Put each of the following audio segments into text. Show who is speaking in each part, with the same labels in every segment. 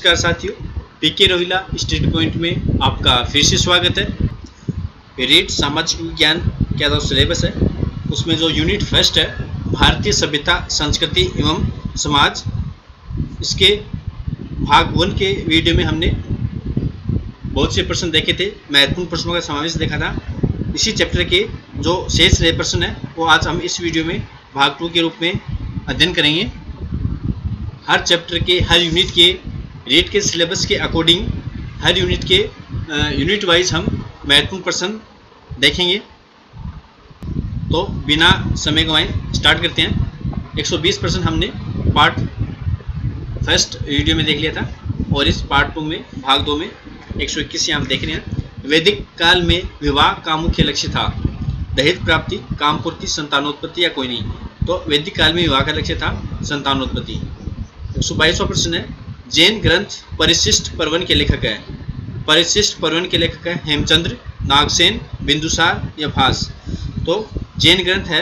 Speaker 1: नमस्कार साथियों, पीके Rohilla study point में आपका फिर से स्वागत है। रीड सामाजिक विज्ञान क्या जो सिलेबस है उसमें जो यूनिट फर्स्ट है भारतीय सभ्यता संस्कृति एवं समाज, इसके भाग 1 के वीडियो में हमने बहुत से प्रश्न देखे थे, महत्वपूर्ण प्रश्नों का समावेश देखा था। इसी चैप्टर के जो शेष रहे प्रश्न है वो आज हम इस वीडियो में भाग 2 के रूप में अध्ययन करेंगे। हर चैप्टर के हर यूनिट के रेट के सिलेबस के अकॉर्डिंग हर यूनिट के यूनिट वाइज हम महत्वपूर्ण प्रश्न देखेंगे। तो बिना समय गंवाए स्टार्ट करते हैं। 120 प्रश्न हमने पार्ट फर्स्ट वीडियो में देख लिया था और इस पार्ट 2 में भाग 2 में 121 यहाँ देख रहे हैं। वैदिक काल में विवाह का मुख्य लक्ष्य था दहेज प्राप्ति, कामपूर्ति, संतानोत्पत्ति या कोई नहीं। तो वैदिक काल में विवाह का लक्ष्य था संतानोत्पत्ति। 122वां प्रश्न है जैन ग्रंथ परिशिष्ट पर्वन के लेखक है। परिशिष्ट पर्वन के लेखक है हेमचंद्र, नागसेन, बिंदुसार या भास। तो जैन ग्रंथ है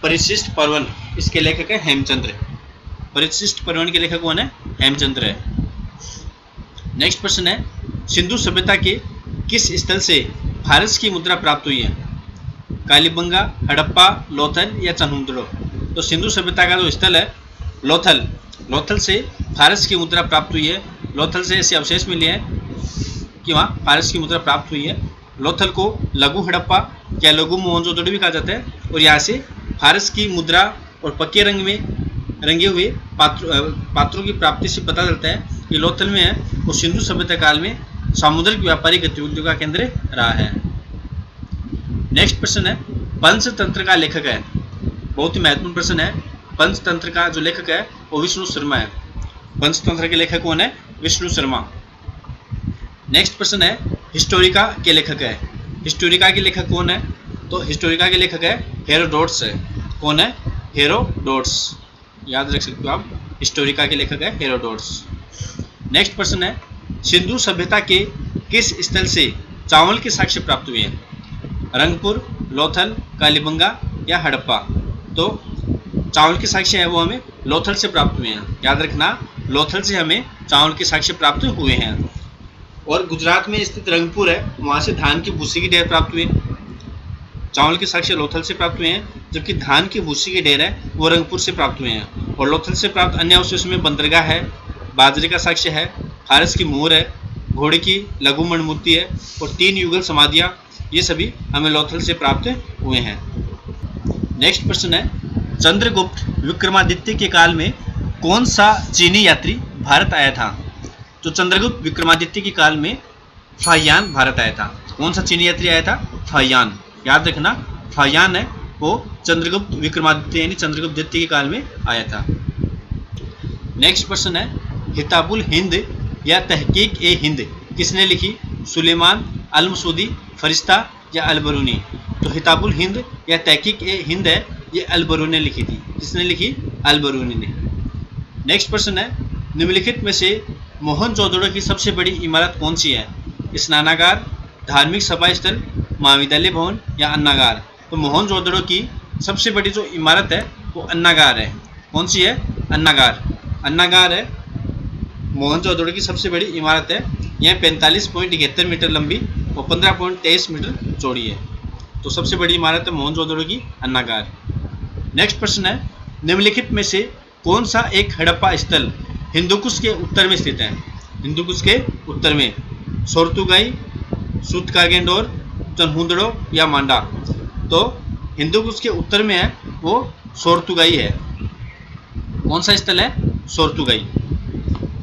Speaker 1: परिशिष्ट पर्वन, इसके लेखक है हेमचंद्र। परिशिष्ट पर्वन के लेखक कौन है? हेमचंद्र है। नेक्स्ट प्रश्न है सिंधु सभ्यता के किस स्थल से फारस की मुद्रा प्राप्त हुई है? कालीबंगा, हड़प्पा, लोथल या चनहुंदड़ो। तो सिंधु सभ्यता का जो स्थल है लोथल से फारस की मुद्रा प्राप्त हुई है। लोथल से ऐसे अवशेष मिले हैं कि वहाँ फारस की मुद्रा प्राप्त हुई है। लोथल को लघु हड़प्पा या लघु मोहनजोदड़ो भी कहा जाता है और यहाँ से फारस की मुद्रा और पक्के रंग में रंगे हुए पात्रों की प्राप्ति से पता चलता है कि लोथल में है और सिंधु सभ्यता काल में सामुद्रिक व्यापारिक गतिविधियों का केंद्र रहा है। नेक्स्ट प्रश्न है पंचतंत्र का लेखक है। बहुत ही महत्वपूर्ण प्रश्न है। पंचतंत्र का जो लेखक है वो विष्णु शर्मा है। पंचतंत्र के लेखक कौन है? विष्णु शर्मा। नेक्स्ट प्रश्न है हिस्टोरिका के लेखक है। हिस्टोरिका के लेखक कौन है? तो हिस्टोरिका के लेखक है हेरोडोटस है। कौन है? हेरोडोटस, याद रख सकते हो आप। हिस्टोरिका के लेखक है हेरोडोटस। नेक्स्ट प्रश्न है सिंधु सभ्यता के किस स्थल से चावल के साक्ष्य प्राप्त हुए हैं? रंगपुर, लोथल, कालीबंगा या हड़प्पा। तो चावल के साक्ष्य है वो हमें लोथल से प्राप्त हुए हैं। याद रखना, लोथल से हमें चावल के साक्ष्य प्राप्त हुए हैं। और गुजरात में स्थित रंगपुर है, वहाँ से धान की भूसी के ढेर प्राप्त हुए। चावल के साक्ष्य लोथल से प्राप्त हुए हैं, जबकि धान की भूसी के ढेर है वो रंगपुर से प्राप्त हुए हैं। और लोथल से प्राप्त अन्य अवशेषों में बंदरगाह है, बाजरे का साक्ष्य है, फारस की मोहर है, घोड़े की लघु मणिमूर्ति है और 3 युगल समाधियाँ, ये सभी हमें लोथल से प्राप्त हुए हैं। नेक्स्ट प्रश्न है चंद्रगुप्त विक्रमादित्य के काल में कौन सा चीनी यात्री भारत आया था? तो चंद्रगुप्त विक्रमादित्य के काल में फाहियान भारत आया था। कौन सा चीनी यात्री आया था? फाहियान। याद रखना, फाहियान है वो चंद्रगुप्त विक्रमादित्य यानी चंद्रगुप्त द्वितीय के काल में आया था। नेक्स्ट प्रश्न है हिताबुल हिंद या तहकीक ए हिंद किसने लिखी? सुलेमान, अल मसूदी, फरिश्ता या अलबरूनी। तो हिताबुल हिंद या तहकीक ए हिंद है ये अलबरूनी ने लिखी थी। किसने लिखी? अलबरूनी ने। नेक्स्ट प्रश्न है निम्नलिखित में से मोहनजोदड़ो की सबसे बड़ी इमारत कौन सी है? स्नानागार, धार्मिक सभा स्थल, महाविद्यालय भवन या अन्नागार। तो मोहनजोदड़ो की सबसे बड़ी जो इमारत है वो अन्नागार है। कौन सी है? अन्नागार। अन्नागार है मोहनजोदड़ो की सबसे बड़ी इमारत है। यह 45.71 मीटर लंबी और 15.23 मीटर चौड़ी है। तो सबसे बड़ी इमारत है मोहनजोदड़ो की अन्नागार। नेक्स्ट प्रश्न है निम्नलिखित में से कौन सा एक हड़प्पा स्थल हिंदुकुश के उत्तर में स्थित है? हिंदुकुश के उत्तर में सोर्तुगाई, सूतकागेंडोर, चनहुंदड़ो या मांडा। तो हिंदुकुश के उत्तर में है वो सोर्तुगाई है। कौन सा स्थल है? सोर्तुगाई।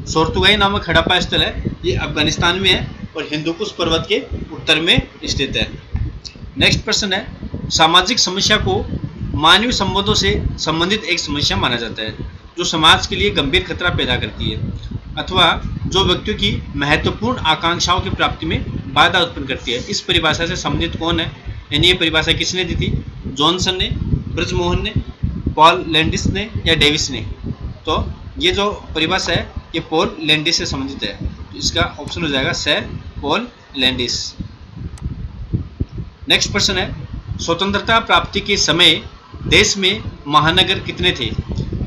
Speaker 1: सोर्तुगाई नामक हड़प्पा स्थल है, ये अफगानिस्तान में है और हिंदुकुश पर्वत के उत्तर में स्थित है। नेक्स्ट प्रश्न है सामाजिक समस्या को मानवीय संबंधों से संबंधित एक समस्या माना जाता है जो समाज के लिए गंभीर खतरा पैदा करती है अथवा जो व्यक्तियों की महत्वपूर्ण आकांक्षाओं की प्राप्ति में बाधा उत्पन्न करती है। इस परिभाषा से संबंधित कौन है? यानी ये परिभाषा किसने दी थी? जॉनसन ने, ब्रजमोहन ने, पॉल लैंडिस ने या डेविस ने। तो ये जो परिभाषा है ये पॉल लैंडिस से संबंधित है। तो इसका ऑप्शन हो जाएगा सर पॉल लैंडिस। नेक्स्ट प्रश्न है स्वतंत्रता प्राप्ति के समय देश में महानगर कितने थे?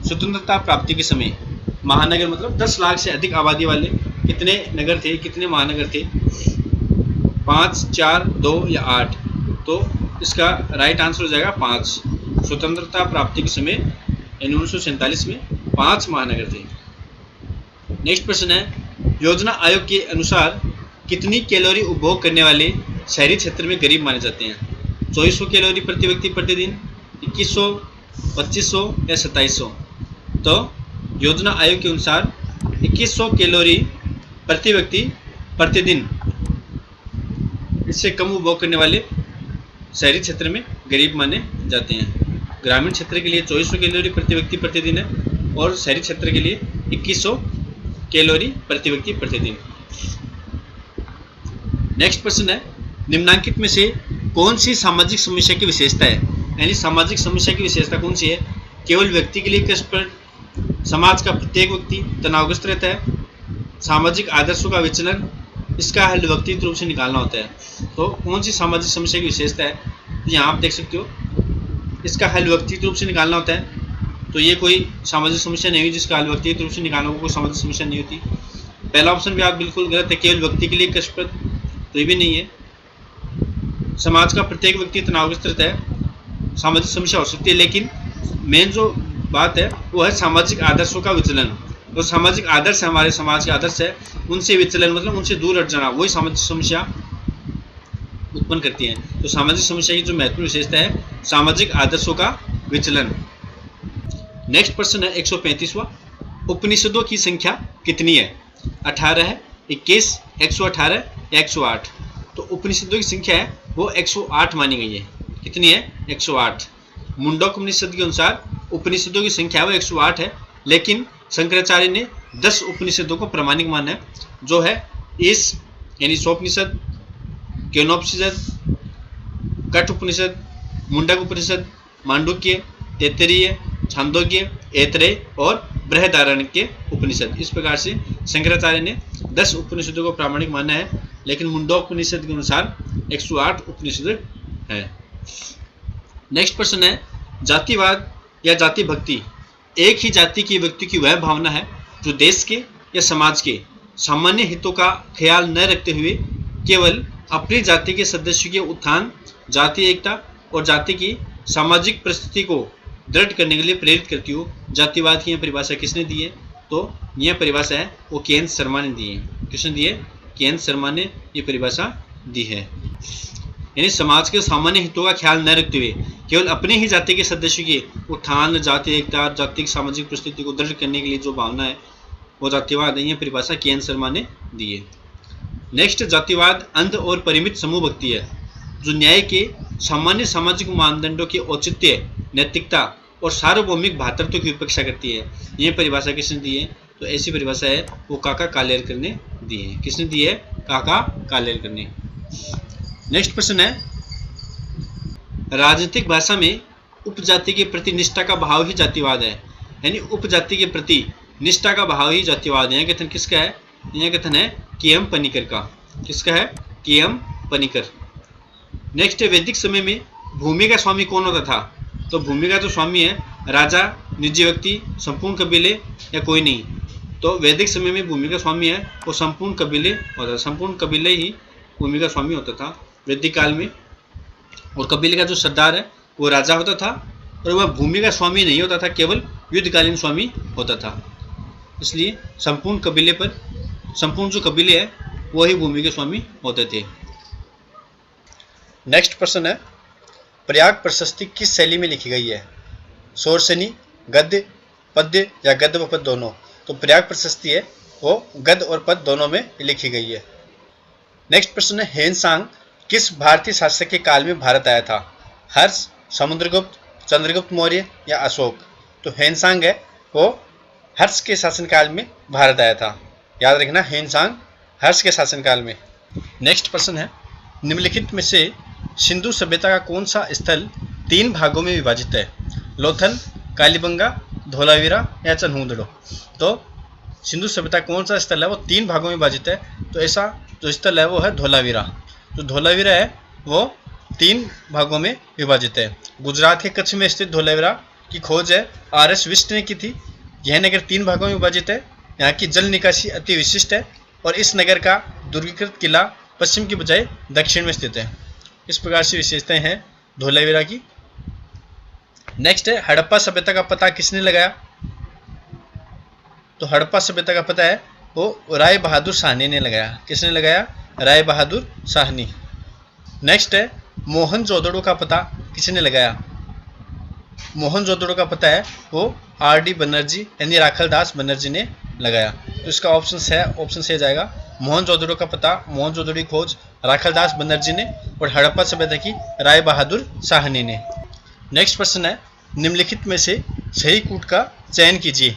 Speaker 1: स्वतंत्रता प्राप्ति के समय महानगर मतलब 10 लाख से अधिक आबादी वाले कितने नगर थे, कितने महानगर थे? 5, 4, 2 या 8? तो इसका राइट आंसर हो जाएगा 5। स्वतंत्रता प्राप्ति के समय 1947 में 5 महानगर थे। नेक्स्ट प्रश्न है, योजना आयोग के अनुसार कितनी कैलोरी उपभोग करने वाले शहरी क्षेत्र में गरीब माने जाते हैं? 2400 कैलोरी प्रति व्यक्ति प्रतिदिन, 2100, 2500 या 2700? तो योजना आयोग के अनुसार 2100 कैलोरी प्रति व्यक्ति प्रतिदिन, इससे कम उपभोग करने वाले शहरी क्षेत्र में गरीब माने जाते हैं। ग्रामीण क्षेत्र के लिए 2400 कैलोरी प्रति व्यक्ति प्रतिदिन है और शहरी क्षेत्र के लिए 2100 कैलोरी प्रति व्यक्ति प्रतिदिन। नेक्स्ट प्रश्न है, निम्नलिखित में से कौन सी सामाजिक समस्या की विशेषता है? यानी सामाजिक समस्या की विशेषता कौन सी है? केवल व्यक्ति के लिए कष्टप्रद, समाज का प्रत्येक व्यक्ति तनावग्रस्त रहता है, सामाजिक आदर्शों का विचलन, इसका हल व्यक्तिगत रूप से निकालना होता है। तो कौन सी सामाजिक समस्या की विशेषता है? तो यहाँ आप देख सकते हो, इसका हल व्यक्तिगत रूप से निकालना होता है। तो ये कोई सामाजिक समस्या नहीं हुई जिसका हल व्यक्तिगत रूप से निकालना, कोई सामाजिक समस्या नहीं होती। पहला ऑप्शन भी आप बिल्कुल गलत है, केवल व्यक्ति के लिए कष्टप्रद, तो ये भी नहीं है। समाज का प्रत्येक व्यक्ति तनावग्रस्त रहता है, सामाजिक समस्या हो सकती है, लेकिन मेन जो बात है वो है सामाजिक आदर्शों का विचलन। तो सामाजिक आदर्श हमारे समाज के आदर्श है, उनसे विचलन मतलब उनसे दूर हट जाना, वही सामाजिक समस्या उत्पन्न करती है। तो सामाजिक समस्या की जो महत्वपूर्ण विशेषता है, सामाजिक आदर्शों का विचलन। नेक्स्ट प्रश्न है 135वां, उपनिषदों की संख्या कितनी है? 18 है, 21, 118 या 108? तो उपनिषदों की संख्या है वो 108 मानी गई है। कितनी है? 108। मुंडक उपनिषद के अनुसार उपनिषदों की संख्या वो 108 है, लेकिन शंकराचार्य ने 10 उपनिषदों को प्रमाणिक माना है, जो है ईश यानी सोपनिषद, केनोपनिषद, कठ उपनिषद, मुंडक उपनिषद, मांडुक्य, तैत्तिरीय, छांदोग्य, ऐतरेय और बृहदारण्यक उपनिषद। इस प्रकार से शंकराचार्य ने 10 उपनिषदों को प्रामाणिक माना है, लेकिन मुंडकोपनिषद के अनुसार 108 उपनिषद है। नेक्स्ट प्रश्न है, जातिवाद या जाति भक्ति एक ही जाति की व्यक्ति की वह भावना है जो देश के या समाज के सामान्य हितों का ख्याल न रखते हुए केवल अपनी जाति के सदस्यों के उत्थान, जातीय एकता और जाति की सामाजिक परिस्थिति को दृढ़ करने के लिए प्रेरित करती हो। जातिवाद की यह परिभाषा किसने दी है? तो यह परिभाषा है वो के.एन. शर्मा ने दी है। किसने दी है? के.एन. शर्मा ने ये परिभाषा दी है। यानी समाज के सामान्य हितों का ख्याल न रखते हुए केवल अपने ही जाति के सदस्यों के उत्थान, जातीय एकता, जाति की सामाजिक परिस्थिति को दृढ़ करने के लिए जो भावना है वो जातिवाद है। यह परिभाषा के.एन. शर्मा ने दी है। नेक्स्ट, जातिवाद अंध और परिमित समूह भक्ति है जो न्याय के सामान्य सामाजिक मानदंडों के औचित्य, नैतिकता और सार्वभौमिक भातृत्व की उपेक्षा करती है। यह परिभाषा किसने दी है? तो ऐसी परिभाषा है वो काका कालेलकर ने दी है। किसने दी है? काका कालेलकर ने। नेक्स्ट प्रश्न है, राजनीतिक भाषा में उपजाति के प्रति निष्ठा का भाव ही जातिवाद है। यानी उपजाति के प्रति निष्ठा का भाव ही जातिवाद है। यह कथन किसका है? यह कथन है के.एम. पनिकर का। किसका है? के.एम. पनिकर। नेक्स्ट, वैदिक समय में भूमि का स्वामी कौन होता था? तो भूमि का जो स्वामी है राजा, निजी व्यक्ति, संपूर्ण कबीले या कोई नहीं। तो वैदिक समय में भूमि का स्वामी है वो संपूर्ण कबीले होता था। संपूर्ण कबीले ही भूमि का स्वामी होता था वैदिक काल में। और कबीले का जो सरदार है वो राजा होता था और वह भूमि का स्वामी नहीं होता था, केवल युद्धकालीन स्वामी होता था। इसलिए संपूर्ण कबीले पर, संपूर्ण जो कबीले है वो ही भूमि के स्वामी होते थे। नेक्स्ट प्रश्न है, प्रयाग प्रशस्ति किस शैली में लिखी गई है? शोरसनी, गद्य, पद्य या गद्य व पद दोनों? तो प्रयाग प्रशस्ति है वो गद्य और पद दोनों में लिखी गई है। नेक्स्ट प्रश्न है, ह्वेनसांग किस भारतीय शासक के काल में भारत आया था? हर्ष, समुद्रगुप्त, चंद्रगुप्त मौर्य या अशोक? तो ह्वेनसांग है वो हर्ष के शासनकाल में भारत आया था। याद रखना, ह्वेनसांग हर्ष के शासनकाल में। नेक्स्ट प्रश्न है, निम्नलिखित में से सिंधु सभ्यता का कौन सा स्थल 3 भागों में विभाजित है? लोथल, कालीबंगा, धोलावीरा या चन्हूदड़ो? तो सिंधु सभ्यता कौन सा स्थल है वो 3 भागों में विभाजित है? तो ऐसा जो स्थल है वो है धोलावीरा। जो धोलावीरा है वो 3 भागों में विभाजित है। गुजरात के कच्छ में स्थित धोलावीरा की खोज है R.S. विष्ट ने की थी। यह नगर 3 भागों में विभाजित है। यहाँ की जल निकासी अति विशिष्ट है और इस नगर का दुर्गीकृत किला पश्चिम की बजाय दक्षिण में स्थित है। इस प्रकार से विशेषताएं हैं धोलावीरा की। नेक्स्ट है हड़प्पा सभ्यता का पता किसने लगाया? तो हड़प्पा सभ्यता का पता है वो राय बहादुर साहनी ने लगाया। किसने लगाया? राय बहादुर साहनी। नेक्स्ट है मोहनजोदड़ो का पता किसने लगाया? मोहनजोदड़ो का पता है वो आर.डी. बनर्जी यानी राखलदास बनर्जी ने लगाया। तो इसका ऑप्शन से जाएगा मोहनजोदड़ो का पता, मोहनजोदड़ो की खोज राखलदास बनर्जी ने और हड़प्पा सभ्यता की राय बहादुर साहनी ने। नेक्स्ट प्रश्न है निम्नलिखित में से सही कूट का चयन कीजिए।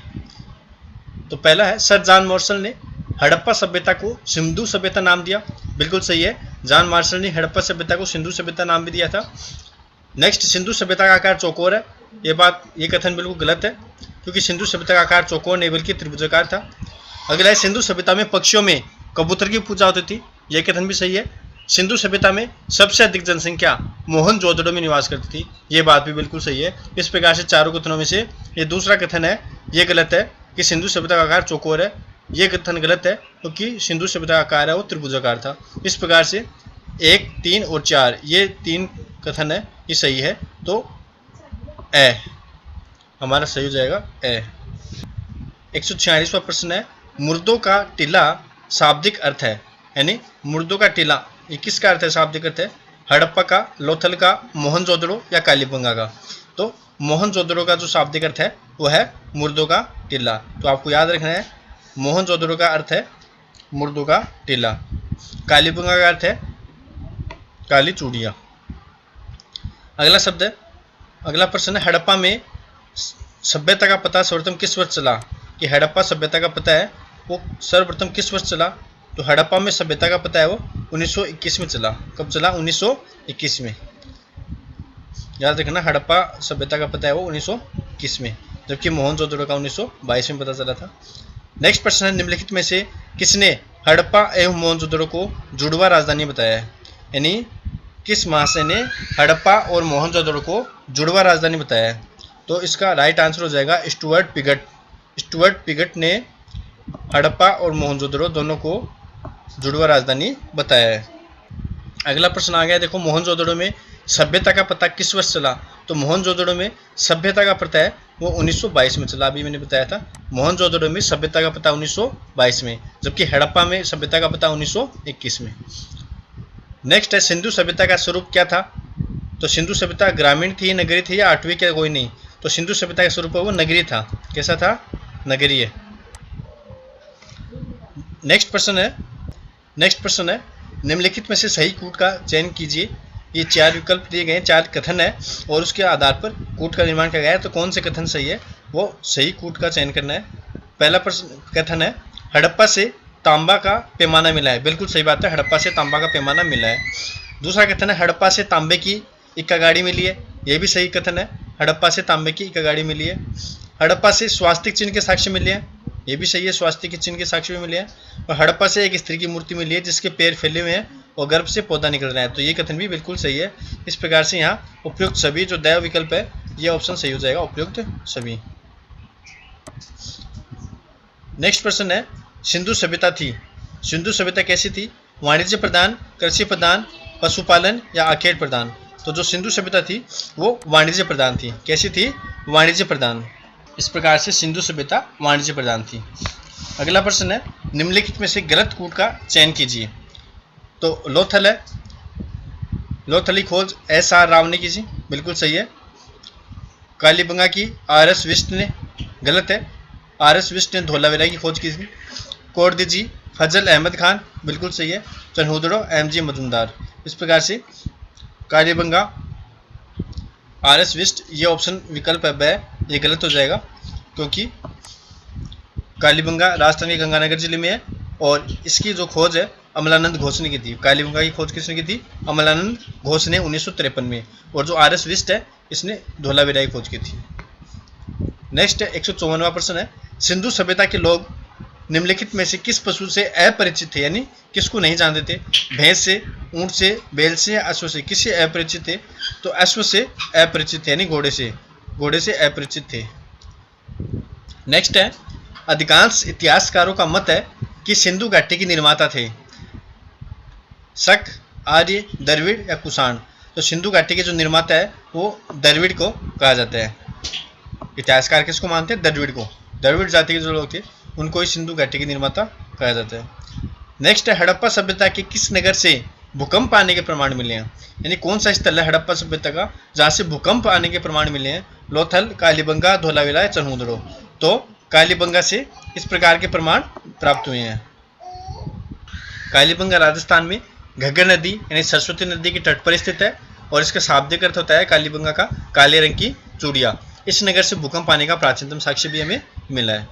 Speaker 1: तो पहला है सर जॉन मार्शल ने हड़प्पा सभ्यता को सिंधु सभ्यता नाम दिया। बिल्कुल सही है, जॉन मार्शल ने हड़प्पा सभ्यता को सिंधु सभ्यता नाम भी दिया था। नेक्स्ट सिंधु सभ्यता का आकार चौकोर है। ये कथन बिल्कुल गलत है क्योंकि सिंधु सभ्यता का आकार चौकोर नहीं बल्कि त्रिभुजाकार था। अगला है सिंधु सभ्यता में पक्षियों में कबूतर की पूजा होती थी। यह कथन भी सही है। सिंधु सभ्यता में सबसे अधिक जनसंख्या मोहनजोदड़ो में निवास करती थी। ये बात भी बिल्कुल सही है। इस प्रकार से चारों कथनों में से ये दूसरा कथन है ये गलत है कि सिंधु सभ्यता का आकार चौकोर है। ये कथन गलत है क्योंकि सिंधु सभ्यता का आकार है वो त्रिभुजाकार था। इस प्रकार से 1, 3 और 4 ये 3 कथन है ये सही है। तो ए हमारा सही हो जाएगा ए। 146वां प्रश्न है मुर्दों का टीला शाब्दिक अर्थ है, यानी मुर्दों का टीला ये किसका अर्थ है? शाब्दिक अर्थ है हड़प्पा का, लोथल का, मोहनजोदड़ो या कालीबंगा का। तो मोहनजोदड़ो का जो शाब्दिक अर्थ है वो है मुर्दों का टीला। तो आपको याद रखना है मोहनजोदड़ो का अर्थ है मुर्दों का टीला, कालीबंगा का अर्थ है काली चूड़ियाँ। अगला प्रश्न है हड़प्पा में सभ्यता का पता सर्वप्रथम किस वर्ष चला? कि हड़प्पा सभ्यता का पता है वो सर्वप्रथम किस वर्ष चला? तो हड़प्पा में सभ्यता का पता है वो 1921 में चला। कब चला? 1921 में। याद रखना हड़प्पा सभ्यता का पता है वो 1921 में, जबकि मोहनजोदड़ो का 1922 में पता चला था। नेक्स्ट प्रश्न है निम्नलिखित में से किसने हड़प्पा एवं मोहनजोदड़ो को जुड़वा राजधानी बताया है? यानी किस महाशय ने हड़प्पा और मोहनजोदड़ो को जुड़वा राजधानी बताया है? तो इसका राइट आंसर हो जाएगा स्टुअर्ट पिगट। स्टुअर्ट पिगट ने हड़प्पा और मोहनजोदड़ो दोनों को जुड़वा राजधानी बताया है। अगला प्रश्न आ गया देखो मोहनजोदड़ो में सभ्यता का पता किस वर्ष चला? तो मोहनजोदड़ो में सभ्यता का पता है वो 1922 में चला। अभी मैंने बताया था मोहनजोदड़ो में सभ्यता का पता 1922 में, जबकि हड़प्पा में सभ्यता का पता 1921 में। नेक्स्ट है सिंधु सभ्यता का स्वरूप क्या था? तो सिंधु सभ्यता ग्रामीण थी, नगरीय थी या आठवीं क्या कोई नहीं? तो सिंधु सभ्यता का स्वरूप वो नगरीय था। कैसा था? नगरीय। नेक्स्ट प्रश्न है निम्नलिखित में से सही कूट का चयन कीजिए। ये 4 विकल्प दिए गए हैं, 4 कथन है और उसके आधार पर कूट का निर्माण किया गया है। तो कौन से कथन सही है वो सही कूट का चयन करना है। पहला प्रश्न कथन है हड़प्पा से तांबा का पैमाना मिला है। बिल्कुल सही बात है, हड़प्पा से तांबा का पैमाना मिला है। दूसरा कथन है हड़प्पा से तांबे की इक्का गाड़ी मिली है। यह भी सही कथन है, हड़प्पा से तांबे की इक्का गाड़ी मिली है। हड़प्पा से स्वास्तिक चिन्ह के साक्ष्य मिले हैं। ये भी सही है, स्वास्तिक के चिन्ह के साक्ष्य भी मिले हैं। और हड़प्पा से एक स्त्री की मूर्ति मिली है जिसके पैर फैले हुए हैं और गर्भ से पौधा निकल रहा है। तो ये कथन भी बिल्कुल सही है। इस प्रकार से यहाँ उपयुक्त सभी जो दैव विकल्प है ये ऑप्शन सही हो जाएगा, उपयुक्त सभी। नेक्स्ट प्रश्न है सिंधु सभ्यता थी। सिंधु सभ्यता कैसी थी? वाणिज्य प्रधान, कृषि प्रधान, पशुपालन या आखेट प्रधान? तो जो सिंधु सभ्यता थी वो वाणिज्य प्रधान थी। कैसी थी? वाणिज्य प्रधान। इस प्रकार से सिंधु सभ्यता वाणिज्य प्रधान थी। अगला प्रश्न है निम्नलिखित में से गलत कूट का चयन कीजिए। तो लोथल है, लोथल की खोज S.R. राव ने की थी। बिल्कुल सही है। कालीबंगा की R.S. विष्ट ने, गलत है, R.S. विष्ट ने धोलावीरा की खोज की थी। कोरदिजी फजल अहमद खान, बिल्कुल सही है। चन्हूदड़ो M.G. मजुमदार। इस प्रकार से कालीबंगा R.S. विष्ट ये ऑप्शन विकल्प है ये गलत हो जाएगा क्योंकि कालीबंगा राजस्थान के गंगानगर जिले में है और इसकी जो खोज है अमलानंद घोष ने की थी। कालीबंगा की खोज किसने की थी? अमलानंद घोष ने 1953 में। और जो R.S. विष्ट है इसने धोलावीरा की खोज की थी। नेक्स्ट है 154वां प्रश्न है सिंधु सभ्यता के लोग निम्नलिखित में से किस पशु से अपरिचित थे? यानी किसको नहीं जानते थे? भैंस से, ऊंट से, बैल से या अश्व से? किससे अपरिचित थे? तो अश्व से अपरिचित थे, यानी घोड़े से अपरिचित थे। नेक्स्ट है अधिकांश इतिहासकारों का मत है कि सिंधु घाटी के निर्माता थे? शक, आर्य, द्रविड़ या कुषाण? तो सिंधु घाटी के जो निर्माता है वो द्रविड़ को कहा जाता है। इतिहासकार किसको मानते हैं? द्रविड़ को। द्रविड़ जाति के जो लोग थे उनको ही सिंधु घाटी के निर्माता कहा जाता है। नेक्स्ट है हड़प्पा सभ्यता के किस नगर से भूकंप आने के प्रमाण मिले हैं? यानी कौन सा स्थल है हड़प्पा सभ्यता का जहाँ से भूकंप आने के प्रमाण मिले हैं? लोथल, कालीबंगा, धोलावीरा या चन्हूदड़ो? तो कालीबंगा से इस प्रकार के प्रमाण प्राप्त हुए हैं। कालीबंगा राजस्थान में घग्गर नदी यानी सरस्वती नदी के तट पर स्थित है और इसका शाब्दिक अर्थ होता है कालीबंगा का काले रंग की चूड़िया। इस नगर से भूकंप आने का प्राचीनतम साक्ष्य भी हमें मिला है।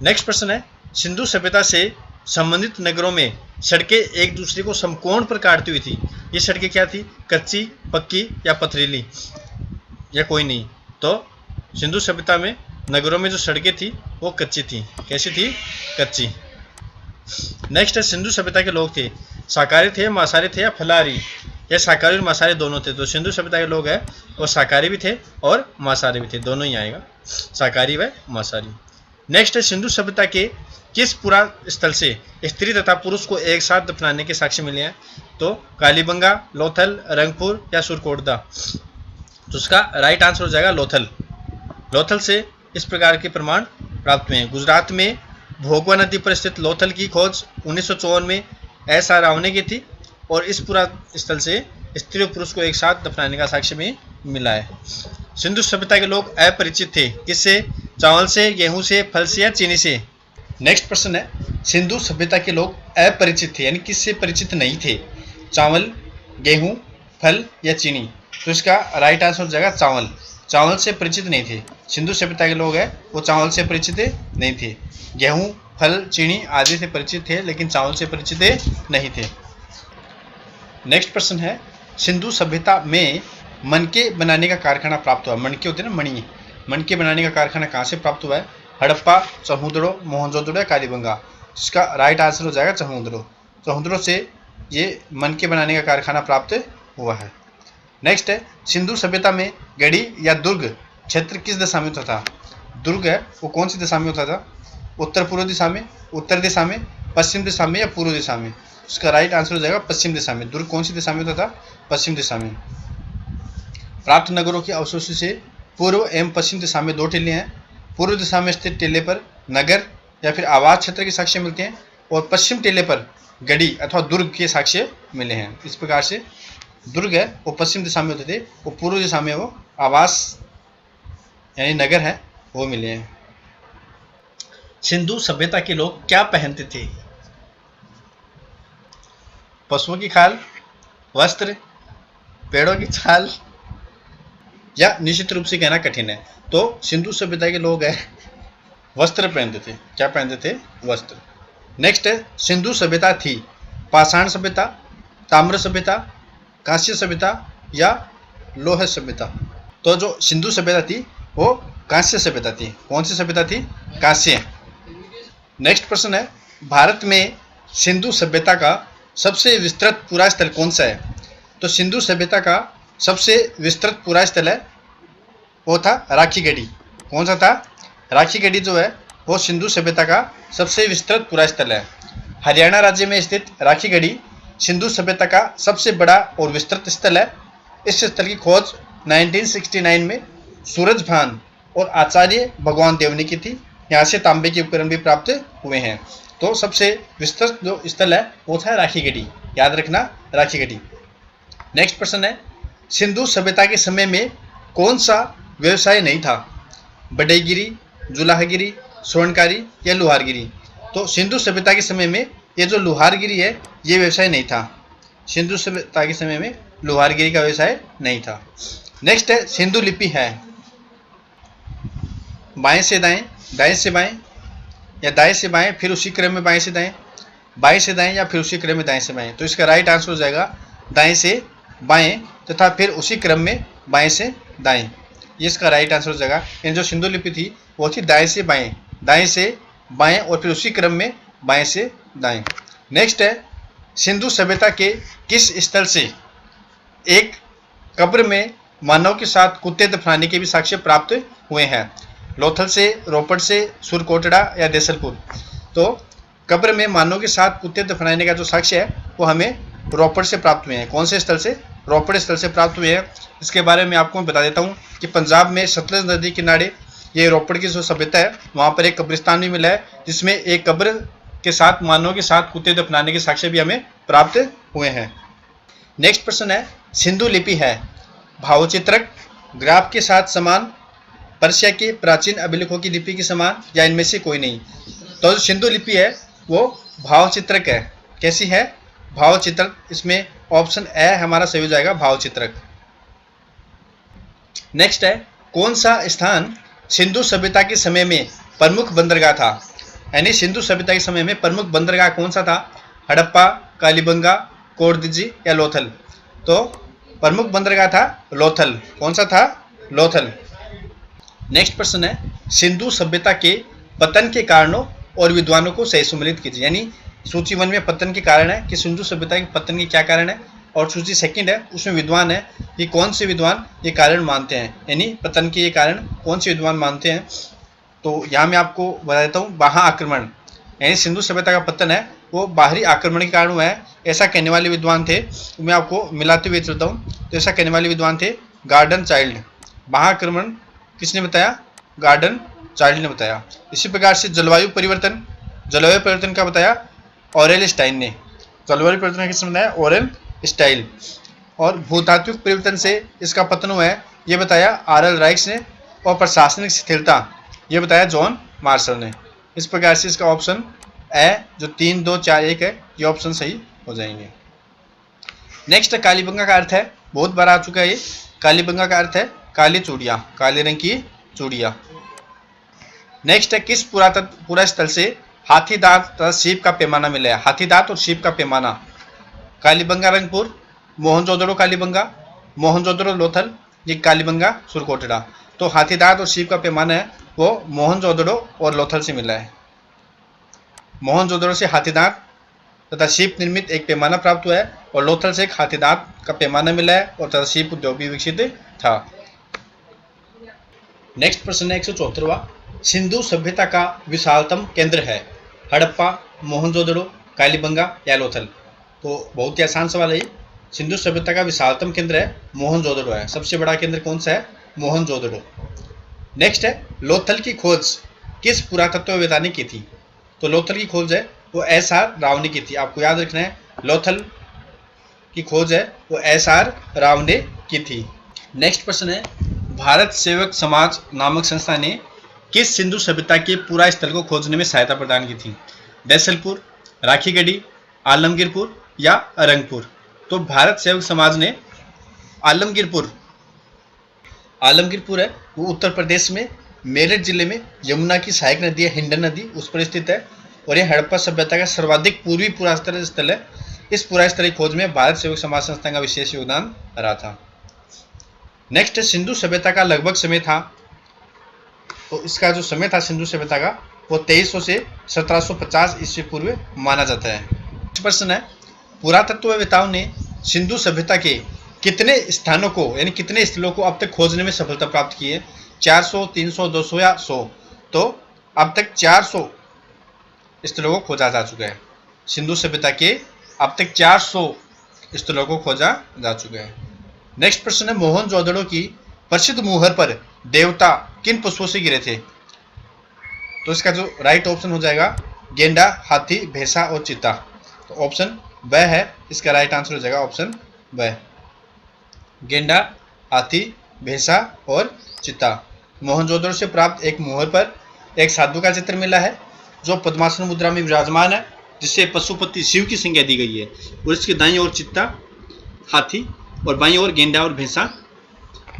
Speaker 1: नेक्स्ट प्रश्न है सिंधु सभ्यता से संबंधित नगरों में सड़कें एक दूसरे को समकोण पर काटती हुई थी। ये सड़कें क्या थी? कच्ची, पक्की या पथरीली या कोई नहीं? तो सिंधु सभ्यता में नगरों में जो सड़कें थी वो कच्ची थी। कैसी थी? कच्ची। नेक्स्ट है सिंधु सभ्यता के लोग थे शाकाहारी थे, मांसाहारी थे या फलाहारी? या शाकाहारी और मांसाहारी दोनों थे। तो सिंधु सभ्यता के लोग हैं वो शाकाहारी भी थे और मांसाहारी भी थे, दोनों ही आएगा, शाकाहारी व मांसाहारी। नेक्स्ट है सिंधु सभ्यता के किस पुरा स्थल से स्त्री तथा पुरुष को एक साथ दफनाने के साक्ष्य मिले हैं? तो कालीबंगा, लोथल, रंगपुर या सुरकोटदा? तो उसका राइट आंसर हो जाएगा लोथल। लोथल से इस प्रकार के प्रमाण प्राप्त हुए हैं। गुजरात में भोगवा नदी पर स्थित लोथल की खोज 1954 में एस.आर. राव ने की थी और इस पूरा स्थल से स्त्री और पुरुष को एक साथ दफनाने का साक्ष्य भी मिला है। सिंधु सभ्यता के लोग अपरिचित थे किससे? चावल से, गेहूं से, फल से या चीनी से? नेक्स्ट प्रश्न है सिंधु सभ्यता के लोग अपरिचित थे यानी किससे परिचित नहीं थे? चावल, गेहूं, फल या चीनी? तो इसका राइट आंसर हो जाएगा चावल। चावल से परिचित नहीं थे। सिंधु सभ्यता के लोग हैं वो चावल से परिचित नहीं थे। गेहूं, फल, चीनी आदि से परिचित थे लेकिन चावल से परिचित नहीं थे। नेक्स्ट प्रश्न है सिंधु सभ्यता में मनके बनाने का कारखाना प्राप्त हुआ। मनके होते हैं ना, मणि, मनके बनाने का कारखाना कहाँ से प्राप्त हुआ है? हड़प्पा, चन्हूदड़ो, मोहनजोदड़ो या कालीबंगा? इसका राइट आंसर हो जाएगा चन्हूदड़ो। चन्हूदड़ो से ये मनके बनाने का कारखाना प्राप्त हुआ है। नेक्स्ट है सिंधु सभ्यता में गढ़ी या दुर्ग क्षेत्र किस दिशा में होता था? दुर्ग है वो कौन सी दिशा में होता था? उत्तर पूर्व दिशा में, उत्तर दिशा में, पश्चिम दिशा में या पूर्व दिशा में? उसका राइट आंसर हो जाएगा पश्चिम दिशा में। दुर्ग कौन सी दिशा में होता था? पश्चिम दिशा में। प्राप्त नगरों के अवशेषों से पूर्व एवं पश्चिम दिशा में 2 टीले हैं। पूर्व दिशा में स्थित टीले पर नगर या फिर आवास क्षेत्र के साक्ष्य मिलते हैं और पश्चिम टीले पर गढ़ी अथवा दुर्ग के साक्ष्य मिले हैं। इस प्रकार से दुर्ग है वो पश्चिम दिशा में होते थे, वो पूर्व दिशा में वो आवास यानी नगर है वो मिले हैं। सिंधु सभ्यता के लोग क्या पहनते थे? पशुओं की खाल, वस्त्र, पेड़ों की छाल या निश्चित रूप से कहना कठिन है। तो सिंधु सभ्यता के लोग हैं वस्त्र पहनते थे। क्या पहनते थे? वस्त्र। नेक्स्ट है सिंधु सभ्यता थी पाषाण सभ्यता, ताम्र सभ्यता, कांस्य सभ्यता या लोह सभ्यता? तो जो सिंधु सभ्यता थी वो कांस्य सभ्यता थी। कौन सी सभ्यता थी? कांस्य। नेक्स्ट प्रश्न है भारत में सिंधु सभ्यता का सबसे विस्तृत पूरा स्थल कौन सा है? तो सिंधु सभ्यता का सबसे विस्तृत पूरा स्थल है वो था राखी गढ़ी। कौन सा था? राखी गढ़ी जो है वो सिंधु सभ्यता का सबसे विस्तृत पूरा स्थल है। हरियाणा राज्य में स्थित राखी गढ़ी सिंधु सभ्यता का सबसे बड़ा और विस्तृत स्थल है। इस स्थल की खोज 1969 में सूरजभान और आचार्य भगवान देव ने की थी। यहाँ से तांबे के उपकरण भी प्राप्त हुए हैं। तो सबसे विस्तृत जो स्थल है वो था राखी गढ़ी। याद रखना, राखी गढ़ी। नेक्स्ट प्रश्न है सिंधु सभ्यता के समय में कौन सा व्यवसाय नहीं था? बढ़ईगिरी, जुलाहगिरी, स्वर्णकारी या लुहारगिरी? तो सिंधु सभ्यता के समय में ये जो लुहारगिरी है ये व्यवसाय नहीं था। सिंधु सभ्यता के समय में लुहारगिरी का व्यवसाय नहीं था। नेक्स्ट है सिंधु लिपि है बाएं से दाएं, दाएं से बाएं या दाएं से बाएं फिर उसी क्रम में बाएं से दाएं, बाएं से दाएं या फिर उसी क्रम में दाएं से बाएं? तो इसका राइट आंसर हो जाएगा दाएं से बाएं तथा फिर उसी क्रम में बाएं से दाएं। ये इसका राइट आंसर हो जाएगा। इन जो सिंधु लिपि थी वो थी दाएं से बाएं, दाएं से बाएं और फिर उसी क्रम में बाएं से दाएं। नेक्स्ट है सिंधु सभ्यता के किस स्थल से एक कब्र में मानव के साथ कुत्ते दफनाने के भी साक्ष्य प्राप्त हुए हैं? लोथल से, रोपड़ से, सुरकोटड़ा या देसलपुर? तो कब्र में मानव के साथ कुत्ते दफनाने का जो साक्ष्य है वो हमें रोपड़ से प्राप्त हुए हैं। कौन से स्थल से? रोपड़ स्थल से प्राप्त हुए हैं। इसके बारे में आपको मैं बता देता हूँ कि पंजाब में सतलज नदी किनारे ये रोपड़ की जो सभ्यता है वहाँ पर एक कब्रिस्तान भी मिला है जिसमें एक कब्र के साथ मानव के साथ कुत्ते दफनाने के साक्ष्य भी हमें प्राप्त हुए हैं। नेक्स्ट प्रश्न है, सिंधु लिपि है भावचित्रक, ग्राफ के साथ समान, पर्शिया के प्राचीन अभिलेखों की लिपि के समान, या इनमें से कोई नहीं। तो जो सिंधु लिपि है वो भावचित्रक है। कैसी है? भावचित्रक। इसमें ऑप्शन ए हमारा सही हो जाएगा, भावचित्रक। नेक्स्ट है, कौन सा स्थान सिंधु सभ्यता के समय में प्रमुख बंदरगाह था? यानी सिंधु सभ्यता के समय में प्रमुख बंदरगाह कौन सा था? हड़प्पा, कालीबंगा, कोरदजी या लोथल? तो प्रमुख बंदरगाह था लोथल। कौन सा था? लोथल। नेक्स्ट प्रश्न है, सिंधु सभ्यता के पतन के कारणों और विद्वानों को सही सम्मिलित कीजिए। यानी सूची 1 में पतन के कारण है कि सिंधु सभ्यता के पतन के क्या कारण है, और सूची 2 है उसमें विद्वान है कि कौन से विद्वान ये कारण मानते हैं, यानी पतन के ये कारण कौन से विद्वान मानते हैं। तो यहाँ मैं आपको बता देता हूँ, बाह्य आक्रमण, यानी सिंधु सभ्यता का पतन है वो बाहरी आक्रमण के कारण हुआ है, ऐसा कहने वाले विद्वान थे। मैं आपको मिलाते हुए चलता हूँ। तो ऐसा कहने वाले विद्वान थे गार्डन चाइल्ड। बाह्य आक्रमण किसने बताया? गार्डन चाइल्ड ने बताया। इसी प्रकार से जलवायु परिवर्तन का बताया ऑरेल स्टाइन ने। जलवायु परिवर्तन किसने बताया? Aurel Stein. और भूतात्विक परिवर्तन से इसका पतन हुआ है ये बताया आरएल राइक्स ने। और प्रशासनिक स्थिरता ये बताया जॉन मार्शल ने। इस प्रकार से इसका ऑप्शन ए जो 3, 2, 4, 1 है ये ऑप्शन सही हो जाएंगे। नेक्स्ट कालीबंगा का अर्थ है, बहुत बार आ चुका है ये। कालीबंगा का अर्थ है काली चूड़िया, काले रंग की चूड़िया। नेक्स्ट है, किस पुरा स्थल से हाथी दांत तथा सीप का पैमाना मिला है? हाथी दांत और सीप का पैमाना। कालीबंगा रंगपुर, मोहनजोदड़ो कालीबंगा, मोहनजोदड़ो लोथल, ये कालीबंगा सुरकोटड़ा। तो हाथी दांत और सीप का पैमाना है वो मोहनजोदड़ो और लोथल से मिला है। मोहनजोदड़ो से हाथी दांत तथा सीप निर्मित एक पैमाना प्राप्त हुआ है और लोथल से एक हाथी दांत का पैमाना मिला है और तथा सीप उद्योग भी विकसित था। नेक्स्ट प्रश्न है 174वां, सिंधु सभ्यता का विशालतम केंद्र है हड़प्पा, मोहनजोदड़ो, कालीबंगा या लोथल? तो बहुत ही आसान सवाल है ये। सिंधु सभ्यता का विशालतम केंद्र है मोहनजोदड़ो है। सबसे बड़ा केंद्र कौन सा है? मोहनजोदड़ो। नेक्स्ट है, लोथल की खोज किस पुरातत्ववेत्ता ने की थी? तो लोथल की खोज है वो एस.आर. राव ने की थी। आपको याद रखना है, लोथल की खोज है वो एस.आर. राव ने की थी। नेक्स्ट प्रश्न है, भारत सेवक समाज नामक संस्था ने किस सिंधु सभ्यता के पूरा स्थल को खोजने में सहायता प्रदान की थी? बैसलपुर, राखीगढ़ी, आलमगीरपुर या अरंगपुर? तो भारत सेवक समाज ने आलमगीरपुर है वो उत्तर प्रदेश में मेरठ जिले में यमुना की सहायक नदी है हिंडन नदी, उस पर स्थित है। और यह हड़प्पा सभ्यता का सर्वाधिक पूर्वी पुरातत्व स्थल है। इस पुरा स्थल की खोज में भारत सेवक समाज संस्था का विशेष योगदान रहा था। नेक्स्ट सिंधु सभ्यता का लगभग समय था। तो इसका जो समय था सिंधु सभ्यता का वो 2300 से 1750 ईस्वी पूर्व माना जाता है। प्रश्न है, पुरातत्ववेत्ताओं ने सिंधु सभ्यता के कितने स्थानों को यानी कितने स्थलों को अब तक खोजने में सफलता प्राप्त की है? 400, 300, 200 या 100? तो अब तक 400 स्थलों को खोजा जा चुका है। सिंधु सभ्यता के अब तक 400 स्थलों को खोजा जा चुका है। नेक्स्ट प्रश्न है, मोहनजोदड़ो की प्रसिद्ध मुहर पर देवता किन पशुओं से गिरे थे? तो इसका जो राइट ऑप्शन हो जाएगा गेंडा, हाथी, भैंसा और चीता। तो ऑप्शन ब है इसका राइट आंसर हो जाएगा, ऑप्शन ब। गेंडा, हाथी, भैंसा और चीता। मोहनजोदड़ो से प्राप्त एक मुहर पर एक साधु का चित्र मिला है जो पद्मासन मुद्रा में विराजमान है, जिससे पशुपति शिव की संज्ञा दी गई है। और इसके दाईं ओर चीता, हाथी और बाईं ओर गेंडा और भैंसा